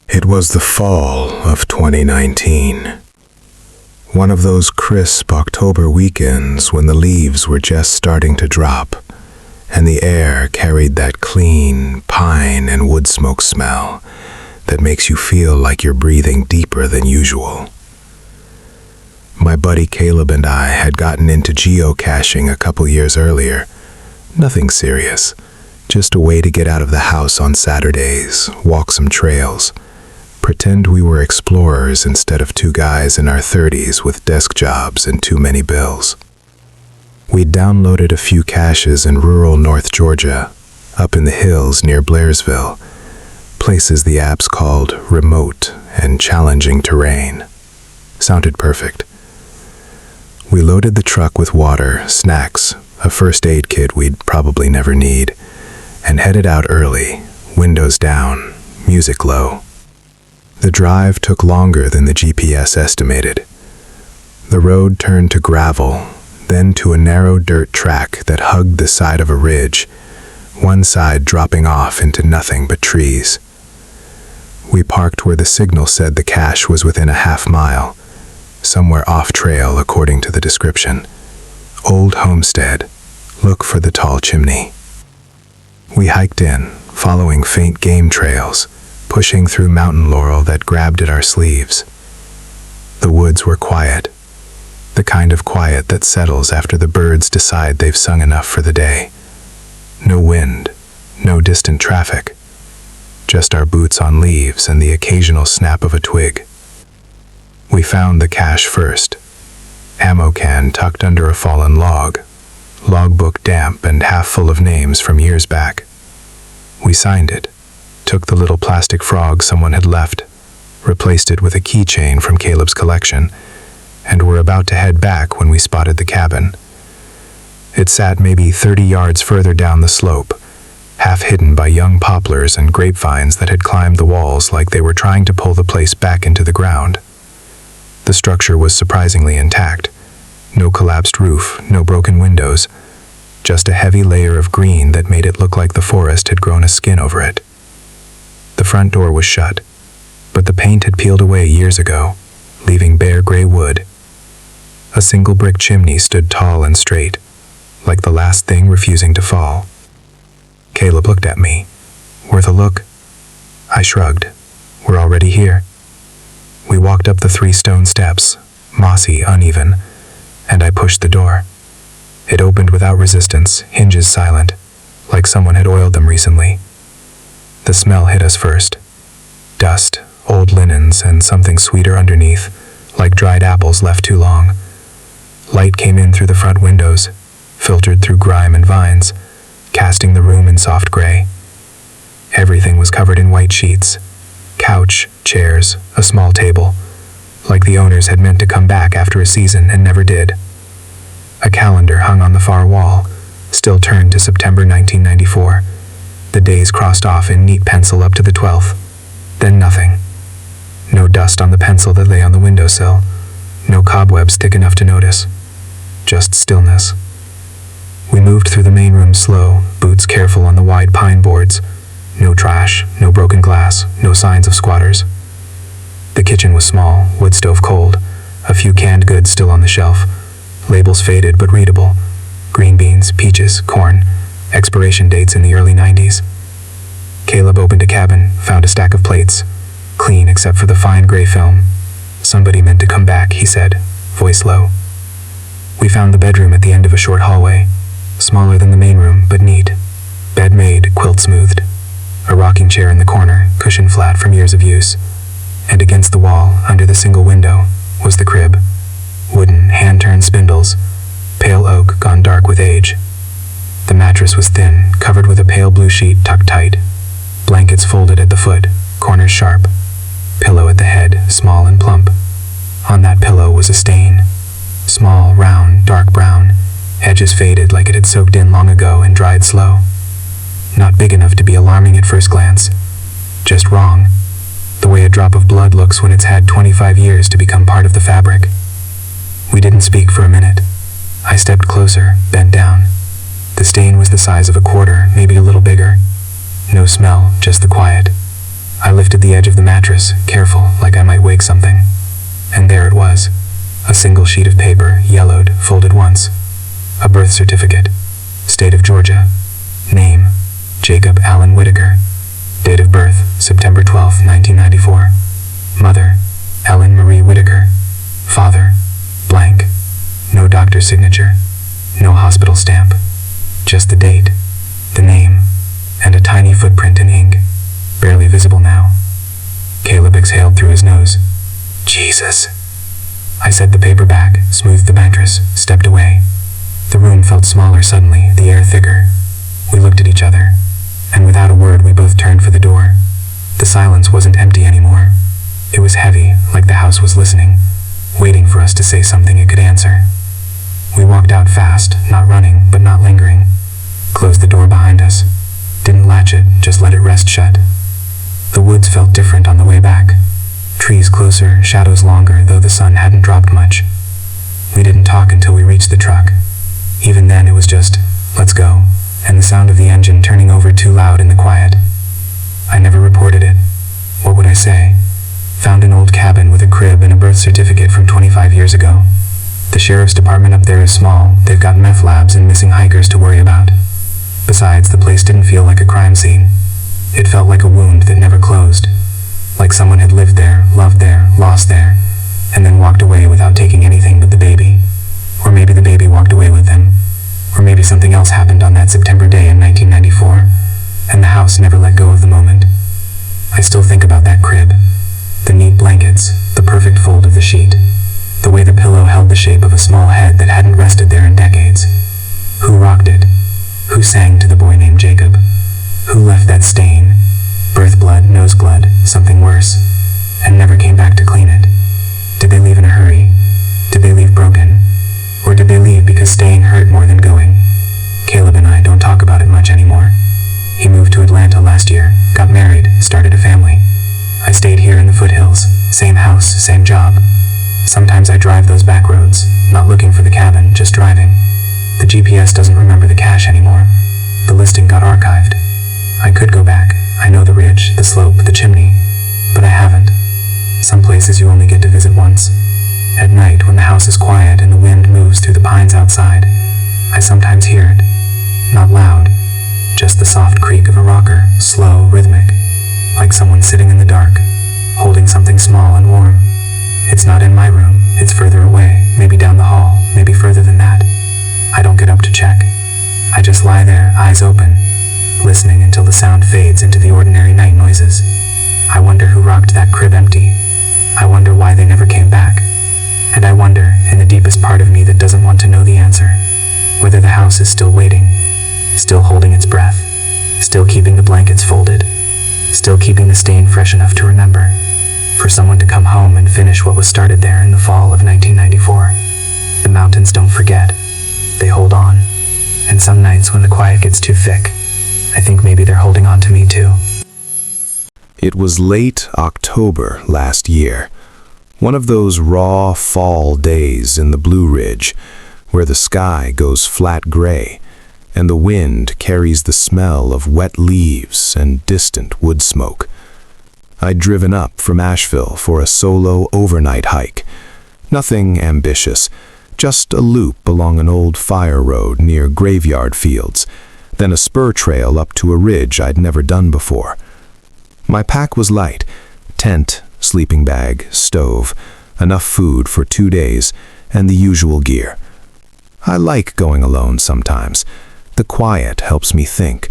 It was the fall of 2019. One of those crisp October weekends when the leaves were just starting to drop, and the air carried that clean pine and wood smoke smell that makes you feel like you're breathing deeper than usual. My buddy Caleb and I had gotten into geocaching a couple years earlier. Nothing serious, just a way to get out of the house on Saturdays, walk some trails, pretend we were explorers instead of two guys in our 30s with desk jobs and too many bills. We'd downloaded a few caches in rural North Georgia, up in the hills near Blairsville, places the apps called remote and challenging terrain. Sounded perfect. We loaded the truck with water, snacks, a first aid kit we'd probably never need, and headed out early, windows down, music low. The drive took longer than the GPS estimated. The road turned to gravel, then to a narrow dirt track that hugged the side of a ridge, one side dropping off into nothing but trees. We parked where the signal said the cache was within a half-mile, somewhere off-trail according to the description. Old homestead, look for the tall chimney. We hiked in, following faint game trails, pushing through mountain laurel that grabbed at our sleeves. The woods were quiet, the kind of quiet that settles after the birds decide they've sung enough for the day. No wind, no distant traffic, just our boots on leaves and the occasional snap of a twig. We found the cache first, ammo can tucked under a fallen log, logbook damp and half full of names from years back. We signed it, took the little plastic frog someone had left, replaced it with a keychain from Caleb's collection, and were about to head back when we spotted the cabin. It sat maybe 30 yards further down the slope, half hidden by young poplars and grapevines that had climbed the walls like they were trying to pull the place back into the ground. The structure was surprisingly intact. No collapsed roof, no broken windows, just a heavy layer of green that made it look like the forest had grown a skin over it. The front door was shut, but the paint had peeled away years ago, leaving bare gray wood. A single brick chimney stood tall and straight, like the last thing refusing to fall. Caleb looked at me. Worth a look? I shrugged. We're already here. We walked up the 3 stone steps, mossy, uneven, and I pushed the door. It opened without resistance, hinges silent, like someone had oiled them recently. The smell hit us first. Dust, old linens, and something sweeter underneath, like dried apples left too long. Light came in through the front windows, filtered through grime and vines, casting the room in soft gray. Everything was covered in white sheets. Couch, chairs, a small table, like the owners had meant to come back after a season and never did. A calendar hung on the far wall, still turned to September 1994. The days crossed off in neat pencil up to the 12th. Then nothing. No dust on the pencil that lay on the windowsill. No cobwebs thick enough to notice. Just stillness. We moved through the main room slow, boots careful on the wide pine boards. No trash, no broken glass, no signs of squatters. The kitchen was small, wood stove cold, a few canned goods still on the shelf, labels faded but readable, green beans, peaches, corn, expiration dates in the early 90s. Caleb opened a cabin, found a stack of plates, clean except for the fine gray film. Somebody meant to come back, he said, voice low. We found the bedroom at the end of a short hallway, smaller than the main room, but neat. Bed made, quilt smoothed. A rocking chair in the corner, cushion flat from years of use. And against the wall, under the single window, was the crib. Wooden, hand-turned spindles, pale oak gone dark with age. The mattress was thin, covered with a pale blue sheet tucked tight. Blankets folded at the foot, corners sharp. Pillow at the head, small and plump. On that pillow was a stain. Small, round, dark brown, edges faded like it had soaked in long ago and dried slow. Not big enough to be alarming at first glance. Just wrong. The way a drop of blood looks when it's had 25 years to become part of the fabric. We didn't speak for a minute. I stepped closer, bent down. The stain was the size of a quarter, maybe a little bigger. No smell, just the quiet. I lifted the edge of the mattress, careful, like I might wake something. And there it was. A single sheet of paper, yellowed, folded once. A birth certificate. State of Georgia. Name, Jacob Allen Whitaker. Date of birth, September 12, 1994. Mother, Ellen Marie Whitaker. Father, blank. No doctor's signature. No hospital stamp. Just the date, the name, and a tiny footprint in ink, barely visible now. Caleb exhaled through his nose. Jesus. I set the paper back, smoothed the mattress, stepped away. The room felt smaller suddenly, the air thicker. We looked at each other, and without a word we both turned for the door. The silence wasn't empty anymore. It was heavy, like the house was listening, waiting for us to say something it could answer. We walked out fast, not running, but not lingering. Closed the door behind us. Didn't latch it, just let it rest shut. The woods felt different on the way back. Trees closer, shadows longer, though the sun hadn't dropped much. We didn't talk until we reached the truck. Even then it was just, let's go, and the sound of the engine turning over too loud in the quiet. I never reported it. What would I say? Found an old cabin with a crib and a birth certificate from 25 years ago. The sheriff's department up there is small. They've got meth labs and missing hikers to worry about. Besides, the place didn't feel like a crime scene. It felt like a wound that never closed. Like someone had lived there, loved there, lost there, and then walked away without taking anything but the baby. Or maybe the baby walked away with them. Or maybe something else happened on that September day in 1994, and the house never let go of the moment. I still think about that crib. The neat blankets, the perfect fold of the sheet, the way the pillow held the shape of a small head that hadn't rested there in decades. Who rocked it? Who sang to the boy named Jacob? Who left that stain, birth blood, nose blood, something worse, and never came back to clean it? Did they leave in a hurry? Did they leave broken? Or did they leave because staying hurt more than going? Caleb and I don't talk about it much anymore. He moved to Atlanta last year, got married, started a family. I stayed here in the foothills, same house, same job. Sometimes I drive those back roads, not looking for the cabin, just driving. The GPS doesn't remember the cache anymore. The listing got archived. I could go back. I know the ridge, the slope, the chimney, but I haven't. Some places you only get to visit once. At night, when the house is quiet and the wind moves through the pines outside, I sometimes hear it. Not loud, just the soft creak of a rocker, slow, rhythmic, like someone sitting in the dark, holding something small and warm. It's not in my room, it's further away, maybe down the hall, maybe further than that. I don't get up to check. I just lie there, eyes open, listening until the sound fades into the ordinary night noises. I wonder who rocked that crib empty. I wonder why they never came back. And I wonder, in the deepest part of me that doesn't want to know the answer, whether the house is still waiting, still holding its breath, still keeping the blankets folded, still keeping the stain fresh enough to remember, for someone to come home and finish what was started there in the fall of 1994. The mountains don't forget. They hold on. And some nights when the quiet gets too thick, I think maybe they're holding on to me too. It was late October last year, one of those raw fall days in the Blue Ridge, where the sky goes flat gray, and the wind carries the smell of wet leaves and distant wood smoke. I'd driven up from Asheville for a solo overnight hike. Nothing ambitious, just a loop along an old fire road near graveyard fields, then a spur trail up to a ridge I'd never done before. My pack was light: tent, sleeping bag, stove, enough food for 2 days, and the usual gear. I like going alone sometimes. The quiet helps me think,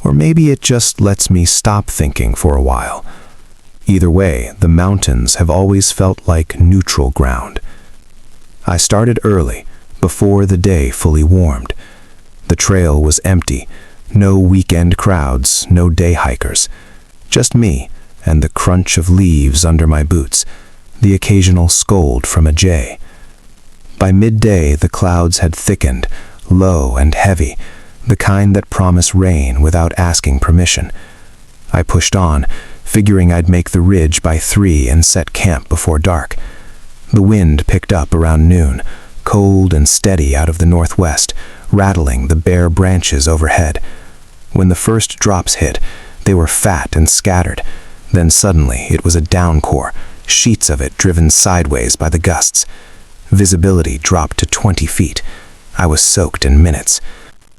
or maybe it just lets me stop thinking for a while. Either way, the mountains have always felt like neutral ground. I started early, before the day fully warmed. The trail was empty, no weekend crowds, no day hikers. Just me and the crunch of leaves under my boots, the occasional scold from a jay. By midday, the clouds had thickened, low and heavy, the kind that promise rain without asking permission. I pushed on, figuring I'd make the ridge by 3 and set camp before dark. The wind picked up around noon, cold and steady out of the northwest, rattling the bare branches overhead. When the first drops hit, they were fat and scattered. Then suddenly it was a downpour, sheets of it driven sideways by the gusts. Visibility dropped to 20 feet. I was soaked in minutes.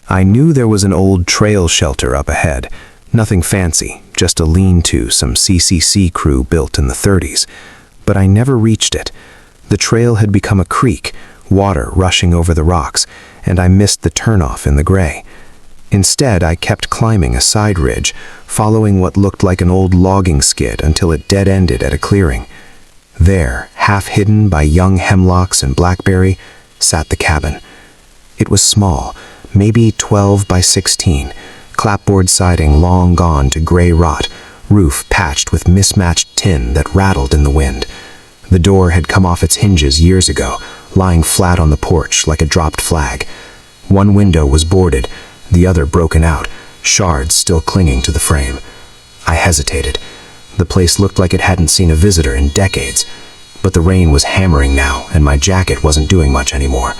I knew there was an old trail shelter up ahead. Nothing fancy, just a lean-to some CCC crew built in the 30s. But I never reached it. The trail had become a creek, water rushing over the rocks, and I missed the turnoff in the gray. Instead, I kept climbing a side ridge, following what looked like an old logging skid until it dead-ended at a clearing. There, half hidden by young hemlocks and blackberry, sat the cabin. It was small, maybe 12 by 16, clapboard siding long gone to gray rot, roof patched with mismatched tin that rattled in the wind. The door had come off its hinges years ago, lying flat on the porch like a dropped flag. One window was boarded, the other broken out, shards still clinging to the frame. I hesitated. The place looked like it hadn't seen a visitor in decades, but the rain was hammering now, and my jacket wasn't doing much anymore.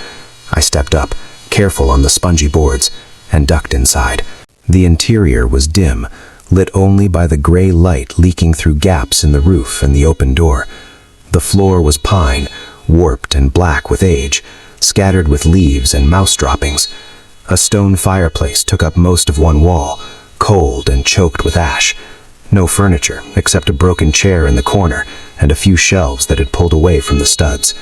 I stepped up, careful on the spongy boards, and ducked inside. The interior was dim, lit only by the gray light leaking through gaps in the roof and the open door. The floor was pine, warped and black with age, scattered with leaves and mouse droppings. A stone fireplace took up most of one wall, cold and choked with ash. No furniture, except a broken chair in the corner and a few shelves that had pulled away from the studs.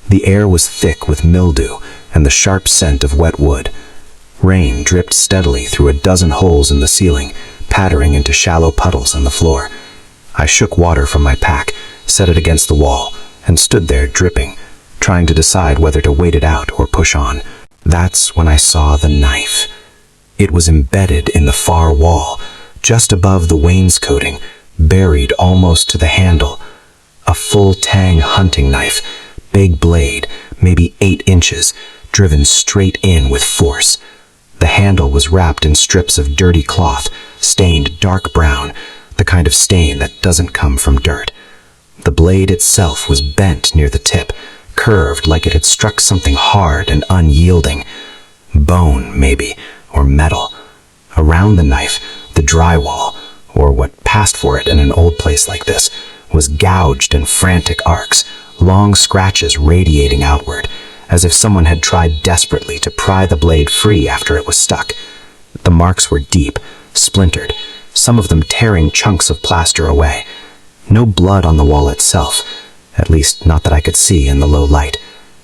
The air was thick with mildew and the sharp scent of wet wood. Rain dripped steadily through a dozen holes in the ceiling, pattering into shallow puddles on the floor. I shook water from my pack, set it against the wall, and stood there dripping, trying to decide whether to wait it out or push on. That's when I saw the knife. It was embedded in the far wall, just above the wainscoting, buried almost to the handle. A full-tang hunting knife, big blade, maybe 8 inches, driven straight in with force. The handle was wrapped in strips of dirty cloth, stained dark brown, the kind of stain that doesn't come from dirt. The blade itself was bent near the tip, curved like it had struck something hard and unyielding. Bone, maybe, or metal. Around the knife, the drywall, or what passed for it in an old place like this, was gouged in frantic arcs, long scratches radiating outward, as if someone had tried desperately to pry the blade free after it was stuck. The marks were deep, splintered, some of them tearing chunks of plaster away. No blood on the wall itself, at least not that I could see in the low light.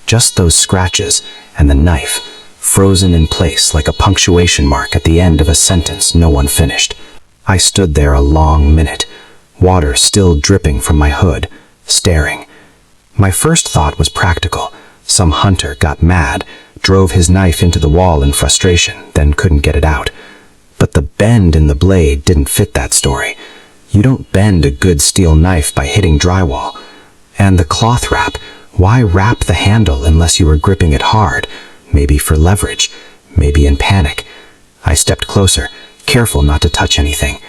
Just those scratches and the knife, frozen in place like a punctuation mark at the end of a sentence no one finished. I stood there a long minute, water still dripping from my hood, staring. My first thought was practical. Some hunter got mad, drove his knife into the wall in frustration, then couldn't get it out. But the bend in the blade didn't fit that story. You don't bend a good steel knife by hitting drywall. And the cloth wrap, why wrap the handle unless you were gripping it hard? Maybe for leverage, maybe in panic. I stepped closer, careful not to touch anything.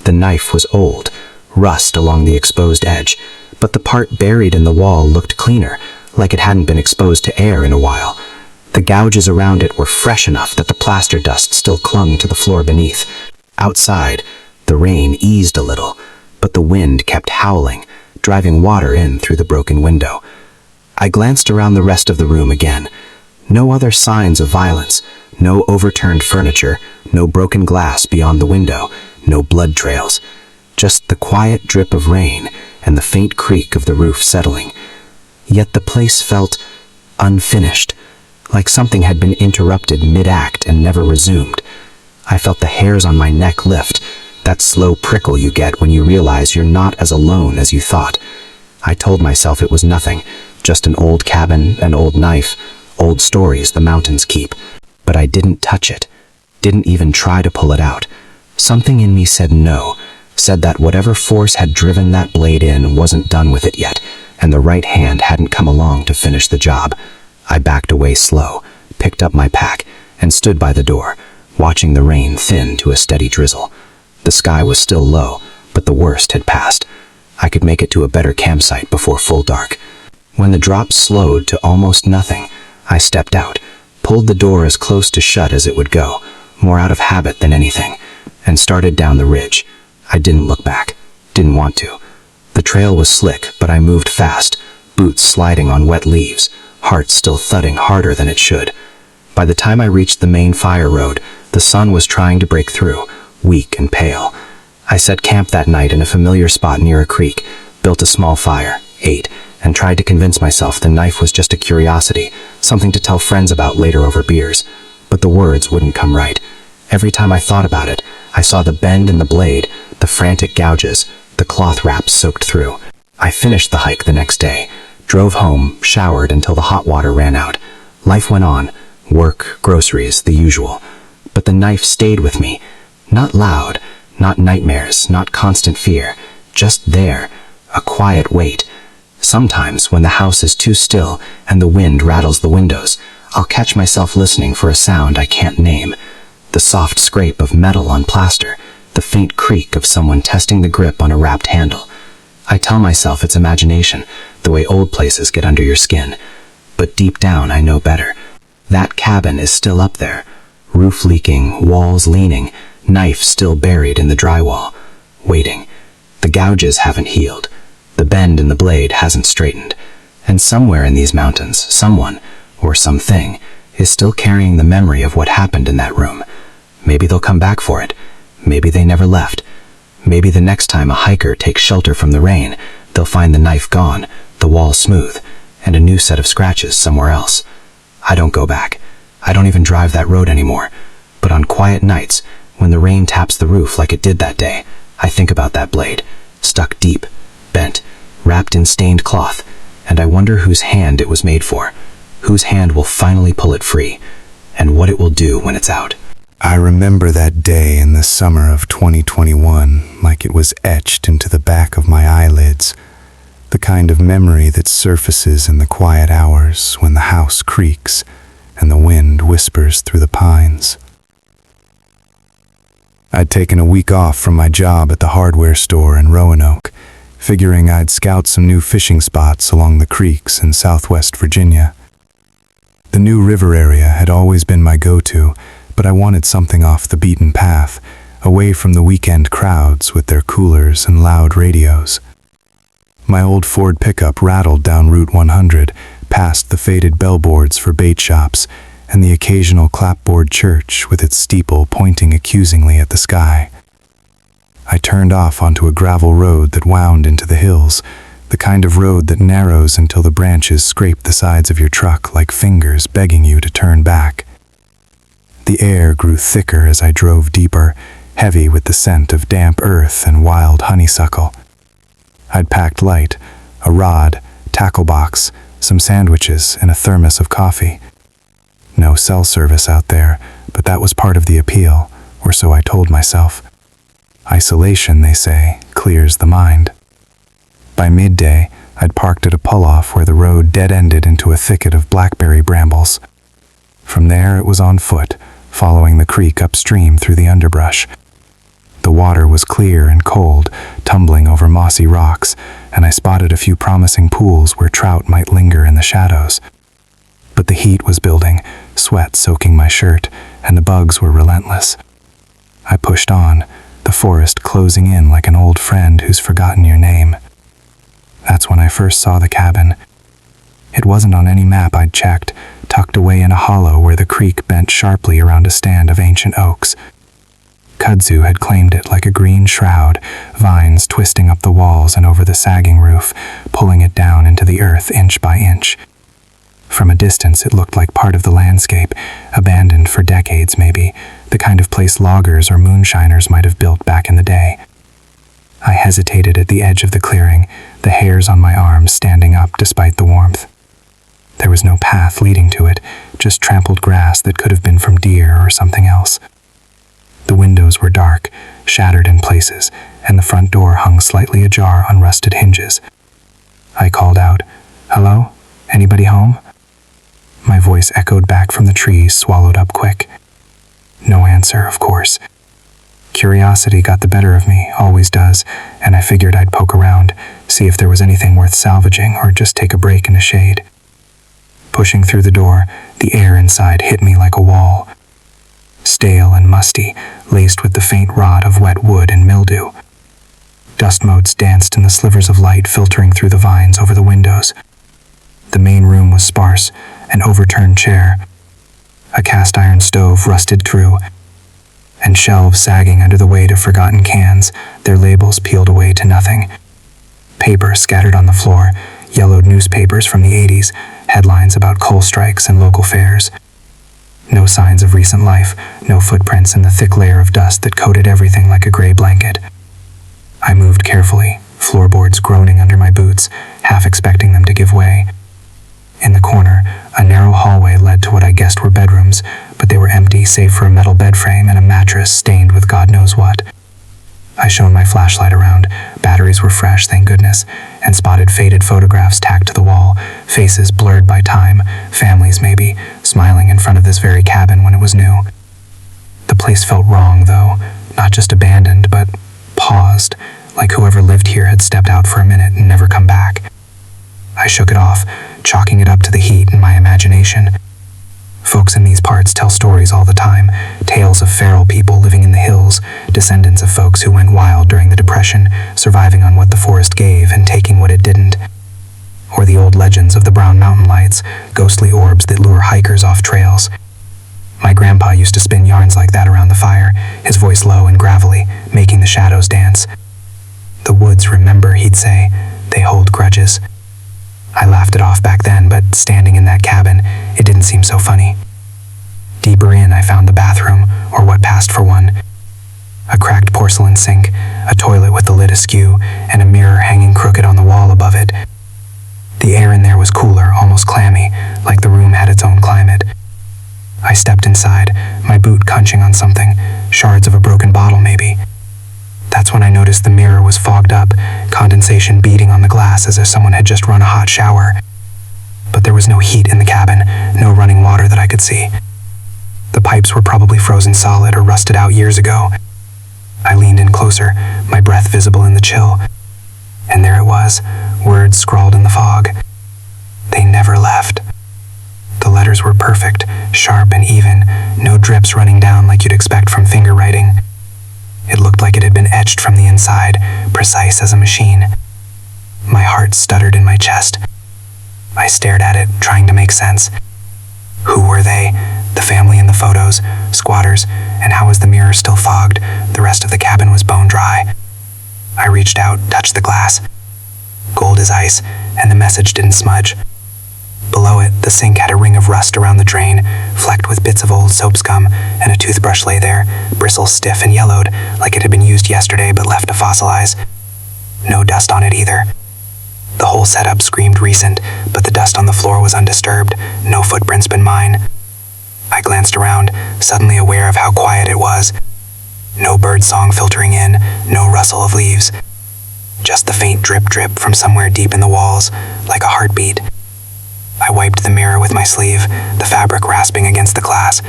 The knife was old, rust along the exposed edge, but the part buried in the wall looked cleaner, like it hadn't been exposed to air in a while. The gouges around it were fresh enough that the plaster dust still clung to the floor beneath. Outside, the rain eased a little, but the wind kept howling, driving water in through the broken window. I glanced around the rest of the room again. No other signs of violence, no overturned furniture, no broken glass beyond the window, no blood trails. Just the quiet drip of rain and the faint creak of the roof settling. Yet the place felt unfinished, like something had been interrupted mid-act and never resumed. I felt the hairs on my neck lift, that slow prickle you get when you realize you're not as alone as you thought. I told myself it was nothing, just an old cabin, an old knife, old stories the mountains keep. But I didn't touch it, didn't even try to pull it out. Something in me said no, said that whatever force had driven that blade in wasn't done with it yet, and the right hand hadn't come along to finish the job. I backed away slow, picked up my pack, and stood by the door, watching the rain thin to a steady drizzle. The sky was still low, but the worst had passed. I could make it to a better campsite before full dark. When the drops slowed to almost nothing, I stepped out, pulled the door as close to shut as it would go, more out of habit than anything, and started down the ridge. I didn't look back, didn't want to. The trail was slick, but I moved fast, boots sliding on wet leaves, heart still thudding harder than it should. By the time I reached the main fire road, the sun was trying to break through, weak and pale. I set camp that night in a familiar spot near a creek, built a small fire, ate, and tried to convince myself the knife was just a curiosity, something to tell friends about later over beers. But the words wouldn't come right. Every time I thought about it, I saw the bend in the blade, the frantic gouges, the cloth wraps soaked through. I finished the hike the next day, drove home, showered until the hot water ran out. Life went on, work, groceries, the usual. But the knife stayed with me. Not loud, not nightmares, not constant fear, just there, a quiet weight. Sometimes, when the house is too still and the wind rattles the windows, I'll catch myself listening for a sound I can't name. The soft scrape of metal on plaster, the faint creak of someone testing the grip on a wrapped handle. I tell myself it's imagination, the way old places get under your skin. But deep down I know better. That cabin is still up there, roof leaking, walls leaning, knife still buried in the drywall, waiting. The gouges haven't healed. The bend in the blade hasn't straightened. And somewhere in these mountains, someone, or something, is still carrying the memory of what happened in that room. Maybe they'll come back for it. Maybe they never left. Maybe the next time a hiker takes shelter from the rain, they'll find the knife gone, the wall smooth, and a new set of scratches somewhere else. I don't go back. I don't even drive that road anymore. But on quiet nights, when the rain taps the roof like it did that day, I think about that blade, stuck deep, bent, wrapped in stained cloth, and I wonder whose hand it was made for, whose hand will finally pull it free, and what it will do when it's out. I remember that day in the summer of 2021 like it was etched into the back of my eyelids, the kind of memory that surfaces in the quiet hours when the house creaks and the wind whispers through the pines. I'd taken a week off from my job at the hardware store in Roanoke, figuring I'd scout some new fishing spots along the creeks in southwest Virginia. The New River area had always been my go-to, but I wanted something off the beaten path, away from the weekend crowds with their coolers and loud radios. My old Ford pickup rattled down Route 100, past the faded bellboards for bait shops, and the occasional clapboard church with its steeple pointing accusingly at the sky. I turned off onto a gravel road that wound into the hills, the kind of road that narrows until the branches scrape the sides of your truck like fingers begging you to turn back. The air grew thicker as I drove deeper, heavy with the scent of damp earth and wild honeysuckle. I'd packed light, a rod, tackle box, some sandwiches, and a thermos of coffee. No cell service out there, but that was part of the appeal, or so I told myself. Isolation, they say, clears the mind. By midday, I'd parked at a pull-off where the road dead-ended into a thicket of blackberry brambles. From there it was on foot, following the creek upstream through the underbrush. The water was clear and cold, tumbling over mossy rocks, and I spotted a few promising pools where trout might linger in the shadows. But the heat was building, sweat soaking my shirt, and the bugs were relentless. I pushed on, the forest closing in like an old friend who's forgotten your name. That's when I first saw the cabin. It wasn't on any map I'd checked, tucked away in a hollow where the creek bent sharply around a stand of ancient oaks. Kudzu had claimed it like a green shroud, vines twisting up the walls and over the sagging roof, pulling it down into the earth inch by inch. From a distance it looked like part of the landscape, abandoned for decades maybe, the kind of place loggers or moonshiners might have built back in the day. I hesitated at the edge of the clearing, the hairs on my arms standing up despite the warmth. There was no path leading to it, just trampled grass that could have been from deer or something else. The windows were dark, shattered in places, and the front door hung slightly ajar on rusted hinges. I called out, "Hello? Anybody home?" My voice echoed back from the trees, swallowed up quick. No answer, of course. Curiosity got the better of me, always does, and I figured I'd poke around, see if there was anything worth salvaging or just take a break in the shade. Pushing through the door, the air inside hit me like a wall. Stale and musty, laced with the faint rot of wet wood and mildew. Dust motes danced in the slivers of light filtering through the vines over the windows. The main room was sparse, an overturned chair, a cast iron stove rusted through, and shelves sagging under the weight of forgotten cans, their labels peeled away to nothing. Paper scattered on the floor, yellowed newspapers from the 80s, headlines about coal strikes and local fairs. No signs of recent life, no footprints in the thick layer of dust that coated everything like a gray blanket. I moved carefully, floorboards groaning under my boots, half expecting them to give way. In the corner, a narrow hallway led to what I guessed were bedrooms, but they were empty save for a metal bed frame and a mattress stained with God knows what. I shone my flashlight around, batteries were fresh, thank goodness, and spotted faded photographs tacked to the wall, faces blurred by time, families maybe, smiling in front of this very cabin when it was new. The place felt wrong, though, not just abandoned, but paused, like whoever lived here had stepped out for a minute and never come back. I shook it off, chalking it up to the heat in my imagination. Folks in these parts tell stories all the time, tales of feral people living in the hills, descendants of folks who went wild during the Depression, surviving on what the forest gave and taking what it didn't. Or the old legends of the brown mountain lights, ghostly orbs that lure hikers off trails. My grandpa used to spin yarns like that around the fire, his voice low and gravelly, making the shadows dance. The woods remember, he'd say, they hold grudges. I laughed it off back then, but standing in that cabin, it didn't seem so funny. Deeper in, I found the bathroom, or what passed for one. A cracked porcelain sink, a toilet with the lid askew, and a mirror hanging crooked on the wall above it. The air in there was cooler, almost clammy, like the room had its own climate. I stepped inside, my boot cunching on something, shards of a broken bottle maybe. That's when I noticed the mirror was fogged up, condensation beating on the glass as if someone had just run a hot shower. But there was no heat in the cabin, no running water that I could see. The pipes were probably frozen solid or rusted out years ago. I leaned in closer, my breath visible in the chill. And there it was, words scrawled in the fog. They never left. The letters were perfect, sharp and even, no drips running down like you'd expect from finger writing. It looked like it had been etched from the inside, precise as a machine. My heart stuttered in my chest. I stared at it, trying to make sense. Who were they? The family in the photos, squatters, and how was the mirror still fogged? The rest of the cabin was bone dry. I reached out, touched the glass. Gold as ice, and the message didn't smudge. below it, the sink had a ring of rust around the drain, flecked with bits of old soap scum, and a toothbrush lay there, bristles stiff and yellowed, like it had been used yesterday but left to fossilize. No dust on it either. The whole setup screamed recent, but the dust on the floor was undisturbed, no footprints but mine. I glanced around, suddenly aware of how quiet it was. No bird song filtering in, no rustle of leaves. Just the faint drip-drip from somewhere deep in the walls, like a heartbeat. I wiped the mirror with my sleeve, the fabric rasping against the glass.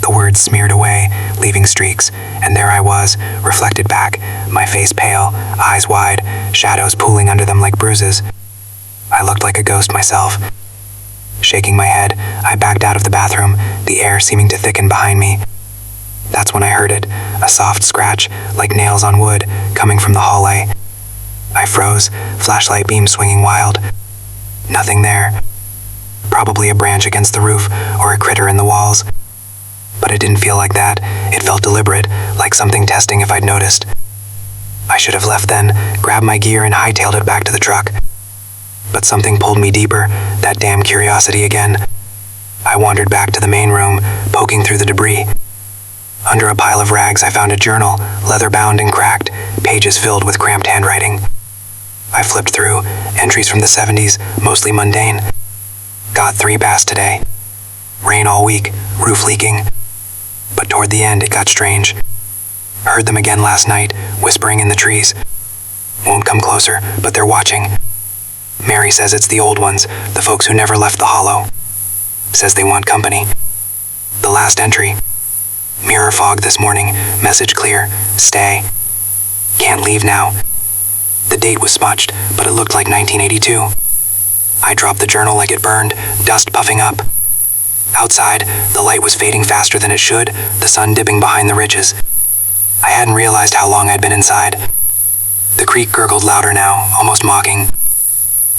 The words smeared away, leaving streaks, and there I was, reflected back, my face pale, eyes wide, shadows pooling under them like bruises. I looked like a ghost myself. Shaking my head, I backed out of the bathroom, the air seeming to thicken behind me. That's when I heard it, a soft scratch, like nails on wood, coming from the hallway. I froze, flashlight beam swinging wild. Nothing there. Probably a branch against the roof, or a critter in the walls. But it didn't feel like that. It felt deliberate, like something testing if I'd noticed. I should have left then, grabbed my gear and hightailed it back to the truck. But something pulled me deeper, that damn curiosity again. I wandered back to the main room, poking through the debris. Under a pile of rags I found a journal, leather-bound and cracked, pages filled with cramped handwriting. I flipped through, entries from the 70s, mostly mundane. Got 3 bass today. Rain all week, roof leaking. But toward the end it got strange. Heard them again last night, whispering in the trees. Won't come closer, but they're watching. Mary says it's the old ones, the folks who never left the hollow. Says they want company. The last entry. Mirror fog this morning, message clear, stay. Can't leave now. The date was smudged, but it looked like 1982. I dropped the journal like it burned, dust puffing up. Outside, the light was fading faster than it should, the sun dipping behind the ridges. I hadn't realized how long I'd been inside. The creek gurgled louder now, almost mocking.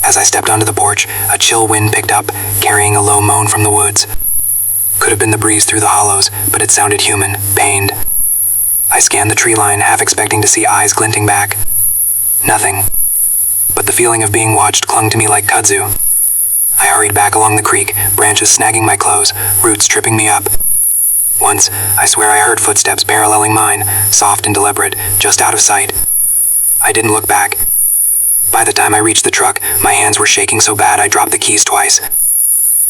As I stepped onto the porch, a chill wind picked up, carrying a low moan from the woods. Could have been the breeze through the hollows, but it sounded human, pained. I scanned the tree line, half expecting to see eyes glinting back. Nothing. But the feeling of being watched clung to me like kudzu. I hurried back along the creek, branches snagging my clothes, roots tripping me up. Once, I swear I heard footsteps paralleling mine, soft and deliberate, just out of sight. I didn't look back. By the time I reached the truck, my hands were shaking so bad I dropped the keys twice.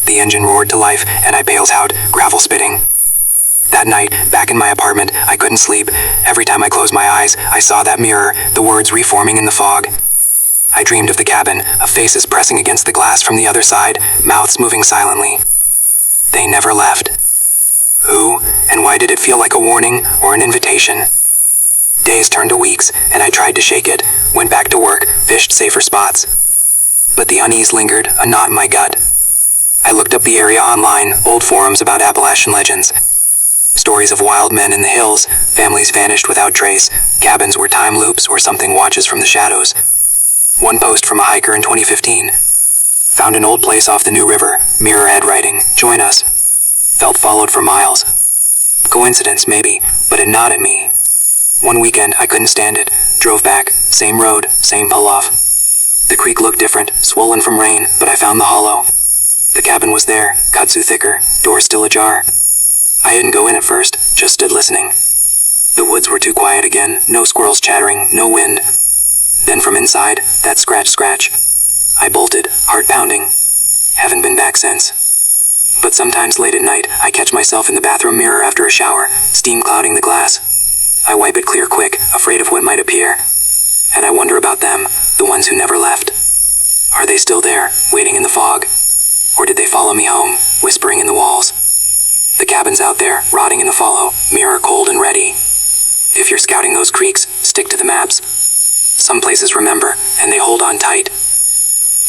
The engine roared to life, and I bails out, gravel spitting. That night, back in my apartment, I couldn't sleep. Every time I closed my eyes, I saw that mirror, the words reforming in the fog. I dreamed of the cabin, of faces pressing against the glass from the other side, mouths moving silently. They never left. Who, and why did it feel like a warning or an invitation? Days turned to weeks, and I tried to shake it, went back to work, fished safer spots. But the unease lingered, a knot in my gut. I looked up the area online, old forums about Appalachian legends. Stories of wild men in the hills, families vanished without trace, cabins were time loops or something watches from the shadows. One post from a hiker in 2015. Found an old place off the New River, mirror-head writing, join us. Felt followed for miles. Coincidence, maybe, but it gnawed at me. One weekend, I couldn't stand it. Drove back, same road, same pull-off. The creek looked different, swollen from rain, but I found the hollow. The cabin was there, kudzu thicker, door still ajar. I didn't go in at first, just stood listening. The woods were too quiet again, no squirrels chattering, no wind. Then from inside, that scratch. I bolted, heart pounding. Haven't been back since. But sometimes late at night, I catch myself in the bathroom mirror after a shower, steam clouding the glass. I wipe it clear quick, afraid of what might appear. And I wonder about them, the ones who never left. Are they still there, waiting in the fog? Or did they follow me home, whispering in the walls? The cabin's out there, rotting in the fallow, mirror cold and ready. If you're scouting those creeks, stick to the maps. Some places remember, and they hold on tight.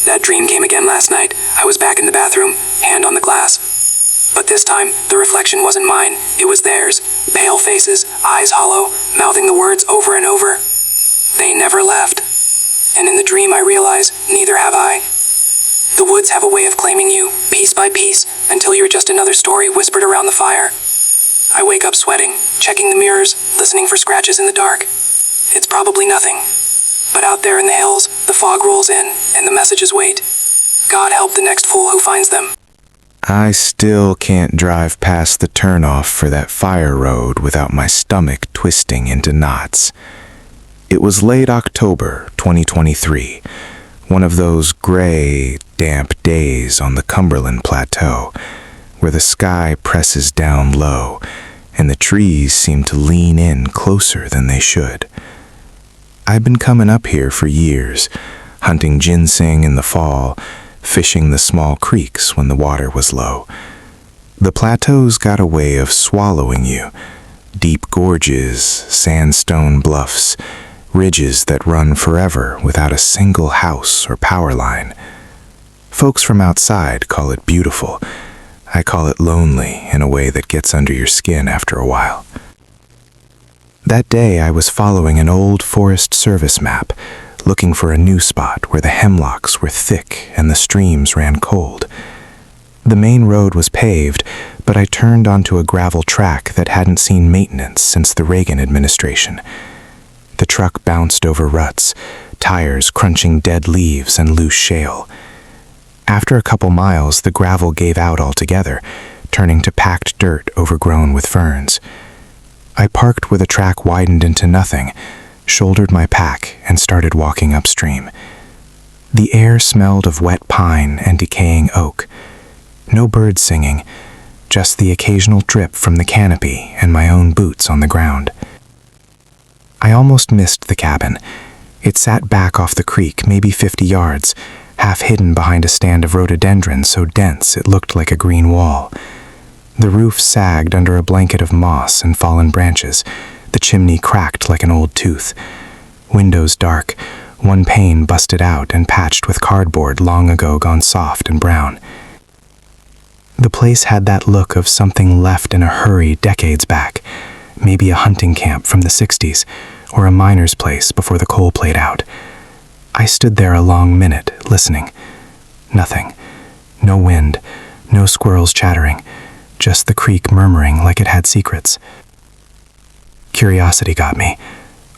That dream came again last night. I was back in the bathroom, hand on the glass. But this time, the reflection wasn't mine, it was theirs. Pale faces, eyes hollow, mouthing the words over and over. They never left. And in the dream I realize, neither have I. The woods have a way of claiming you, piece by piece, until you're just another story whispered around the fire. I wake up sweating, checking the mirrors, listening for scratches in the dark. It's probably nothing. But out there in the hills, the fog rolls in, and the messages wait. God help the next fool who finds them. I still can't drive past the turnoff for that fire road without my stomach twisting into knots. It was late October 2023, one of those gray, damp days on the Cumberland Plateau, where the sky presses down low and the trees seem to lean in closer than they should. I've been coming up here for years, hunting ginseng in the fall, fishing the small creeks when the water was low. The plateau's got a way of swallowing you. Deep gorges, sandstone bluffs, ridges that run forever without a single house or power line. Folks from outside call it beautiful. I call it lonely in a way that gets under your skin after a while. That day I was following an old Forest Service map, looking for a new spot where the hemlocks were thick and the streams ran cold. The main road was paved, but I turned onto a gravel track that hadn't seen maintenance since the Reagan administration. The truck bounced over ruts, tires crunching dead leaves and loose shale. After a couple miles, the gravel gave out altogether, turning to packed dirt overgrown with ferns. I parked where the track widened into nothing, shouldered my pack, and started walking upstream. The air smelled of wet pine and decaying oak. No birds singing, just the occasional drip from the canopy and my own boots on the ground. I almost missed the cabin. It sat back off the creek, maybe 50 yards, half hidden behind a stand of rhododendron so dense it looked like a green wall. The roof sagged under a blanket of moss and fallen branches. The chimney cracked like an old tooth. Windows dark, one pane busted out and patched with cardboard long ago gone soft and brown. The place had that look of something left in a hurry decades back, maybe a hunting camp from the 60s, or a miner's place before the coal played out. I stood there a long minute, listening. Nothing. No wind, no squirrels chattering, just the creek murmuring like it had secrets. Curiosity got me.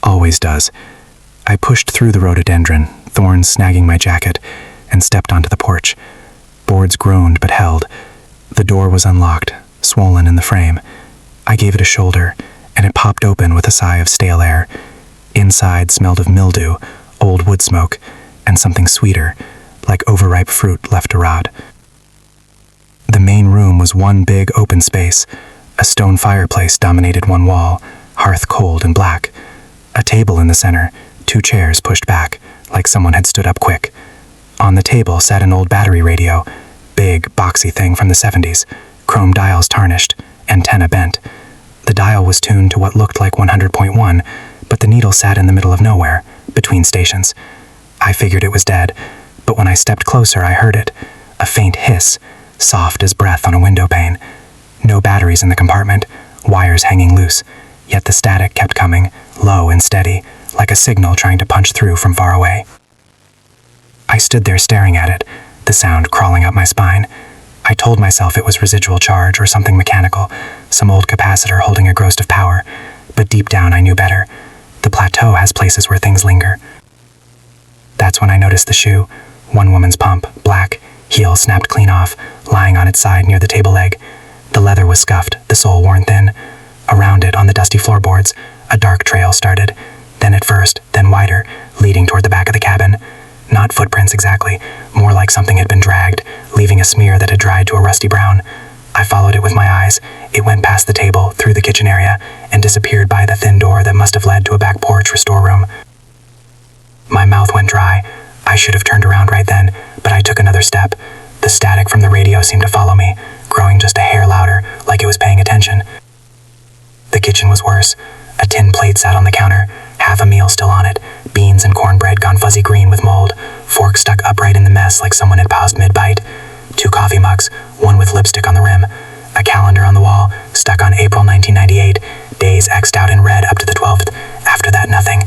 Always does. I pushed through the rhododendron, thorns snagging my jacket, and stepped onto the porch. Boards groaned but held. The door was unlocked, swollen in the frame. I gave it a shoulder, and it popped open with a sigh of stale air. Inside smelled of mildew, old wood smoke, and something sweeter, like overripe fruit left to rot. The main room was one big open space. A stone fireplace dominated one wall, hearth cold and black. A table in the center, 2 chairs pushed back, like someone had stood up quick. On the table sat an old battery radio, big, boxy thing from the 70s, chrome dials tarnished, antenna bent. The dial was tuned to what looked like 100.1, but the needle sat in the middle of nowhere, between stations. I figured it was dead, but when I stepped closer I heard it, a faint hiss, soft as breath on a window pane. No batteries in the compartment, wires hanging loose, yet the static kept coming, low and steady, like a signal trying to punch through from far away. I stood there staring at it, the sound crawling up my spine. I told myself it was residual charge or something mechanical, some old capacitor holding a ghost of power, but deep down I knew better. The plateau has places where things linger. That's when I noticed the shoe, one woman's pump, black, heel snapped clean off, lying on its side near the table leg. The leather was scuffed, the sole worn thin. Around it, on the dusty floorboards, a dark trail started, then at first, then wider, leading toward the back of the cabin. Not footprints exactly, more like something had been dragged, leaving a smear that had dried to a rusty brown. I followed it with my eyes. It went past the table, through the kitchen area, and disappeared by the thin door that must have led to a back porch or storeroom. My mouth went dry. I should have turned around right then, but I took another step. The static from the radio seemed to follow me, growing just a hair louder, like it was paying attention. The kitchen was worse. A tin plate sat on the counter, half a meal still on it, beans and cornbread gone fuzzy green with mold, fork stuck upright in the mess like someone had paused mid-bite. 2 coffee mugs, one with lipstick on the rim, a calendar on the wall, stuck on April 1998, days X'd out in red up to the 12th. After that, nothing.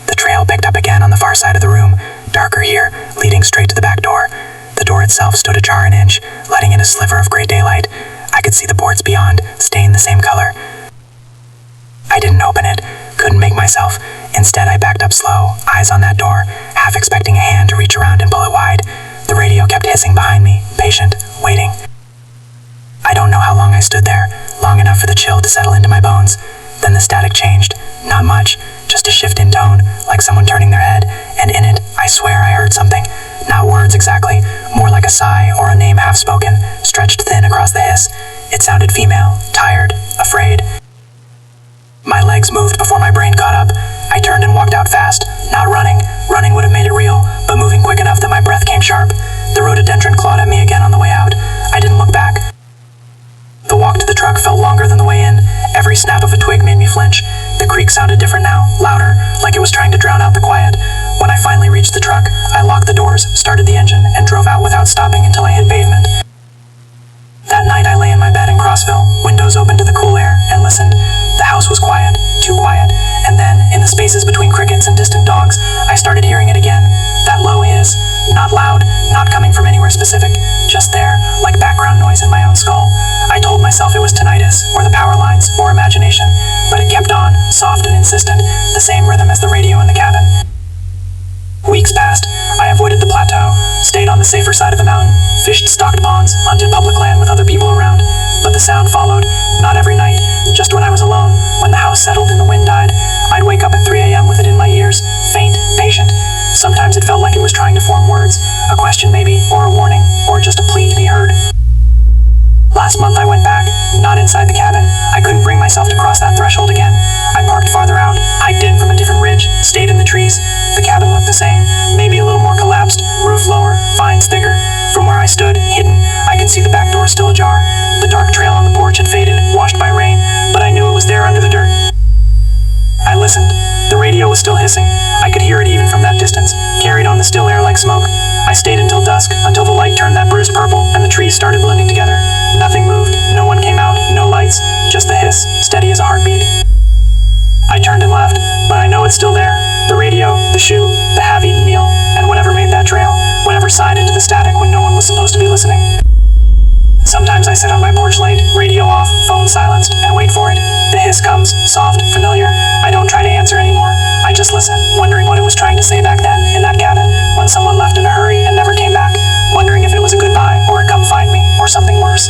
The trail picked up again on the far side of the room, darker here, leading straight to the back door. The door itself stood ajar an inch, letting in a sliver of gray daylight. I could see the boards beyond, stained the same color. I didn't open it, couldn't make myself. Instead, I backed up slow, eyes on that door, half expecting a hand to reach around and pull it wide. The radio kept hissing behind me, patient, waiting. I don't know how long I stood there, long enough for the chill to settle into my bones. Then the static changed. Not much, just a shift in tone, like someone turning their head, and in it, I swear I heard something. Not words exactly, more like a sigh or a name half-spoken, stretched thin across the hiss. It sounded female, tired, afraid. My legs moved before my brain caught up. I turned and walked out fast, not running. Running would have made it real, but moving quick enough that my breath came sharp. The rhododendron clawed at me again on the way out. I didn't look back. The walk to the truck felt longer than the way in. Every snap of a twig made me flinch. The creak sounded different now, louder, like it was trying to drown out the quiet. When I finally reached the truck, I locked the doors, started the engine, and drove out without stopping until I hit pavement. That night I lay in my bed in Crossville, windows open to the cool air, and listened. The house was quiet, too quiet, and then, in the spaces between crickets and distant dogs, I started hearing it again. That low hiss, not loud, not coming from anywhere specific, just there, like background noise in my own skull. I told myself it was tinnitus, or the power lines, or imagination, but it kept on, soft and insistent, the same rhythm as the radio in the cabin. Weeks passed. I avoided the plateau, stayed on the safer side of the mountain, fished stocked ponds, hunted public land with other people around. But the sound followed, not every night, just when I was alone, when the house settled and the wind died. I'd wake up at 3 a.m. with it in my ears, faint, patient. Sometimes it felt like it was trying to form words, a question maybe, or a warning, or just a plea to be heard. Last month I went back, not inside the cabin. I couldn't bring myself to cross that threshold again. I parked farther out, hiked in from a different ridge, stayed in the trees. The cabin looked the same, maybe a little more collapsed, roof lower, vines thicker. From where I stood, hidden, I could see the back door still ajar. The dark trail on the porch had faded, washed by rain, but I knew it was there under the dirt. I listened. The radio was still hissing. I could hear it even from that distance, carried on the still air like smoke. I stayed until dusk, until the light turned that bruised purple and the trees started blending together. Nothing moved, no one came out, no lights, just the hiss, steady as a heartbeat. I turned and left, but I know it's still there. The radio, the shoe, the half-eaten meal, and whatever made that trail, whatever sighed into the static when no one was supposed to be listening. Sometimes I sit on my porch late, radio off, phone silenced, and wait for it. The hiss comes, soft, familiar. I don't try to answer anymore. I just listen, wondering what it was trying to say back then, in that cabin, when someone left in a hurry and never came back. Wondering if it was a goodbye, or a come find me, or something worse.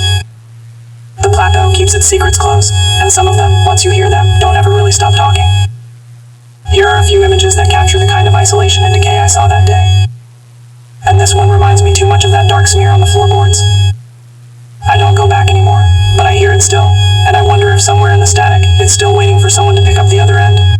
The plateau keeps its secrets close, and some of them, once you hear them, don't ever really stop talking. Here are a few images that capture the kind of isolation and decay I saw that day. And this one reminds me too much of that dark smear on the floorboards. I don't go back anymore, but I hear it still, and I wonder if somewhere in the static, it's still waiting for someone to pick up the other end.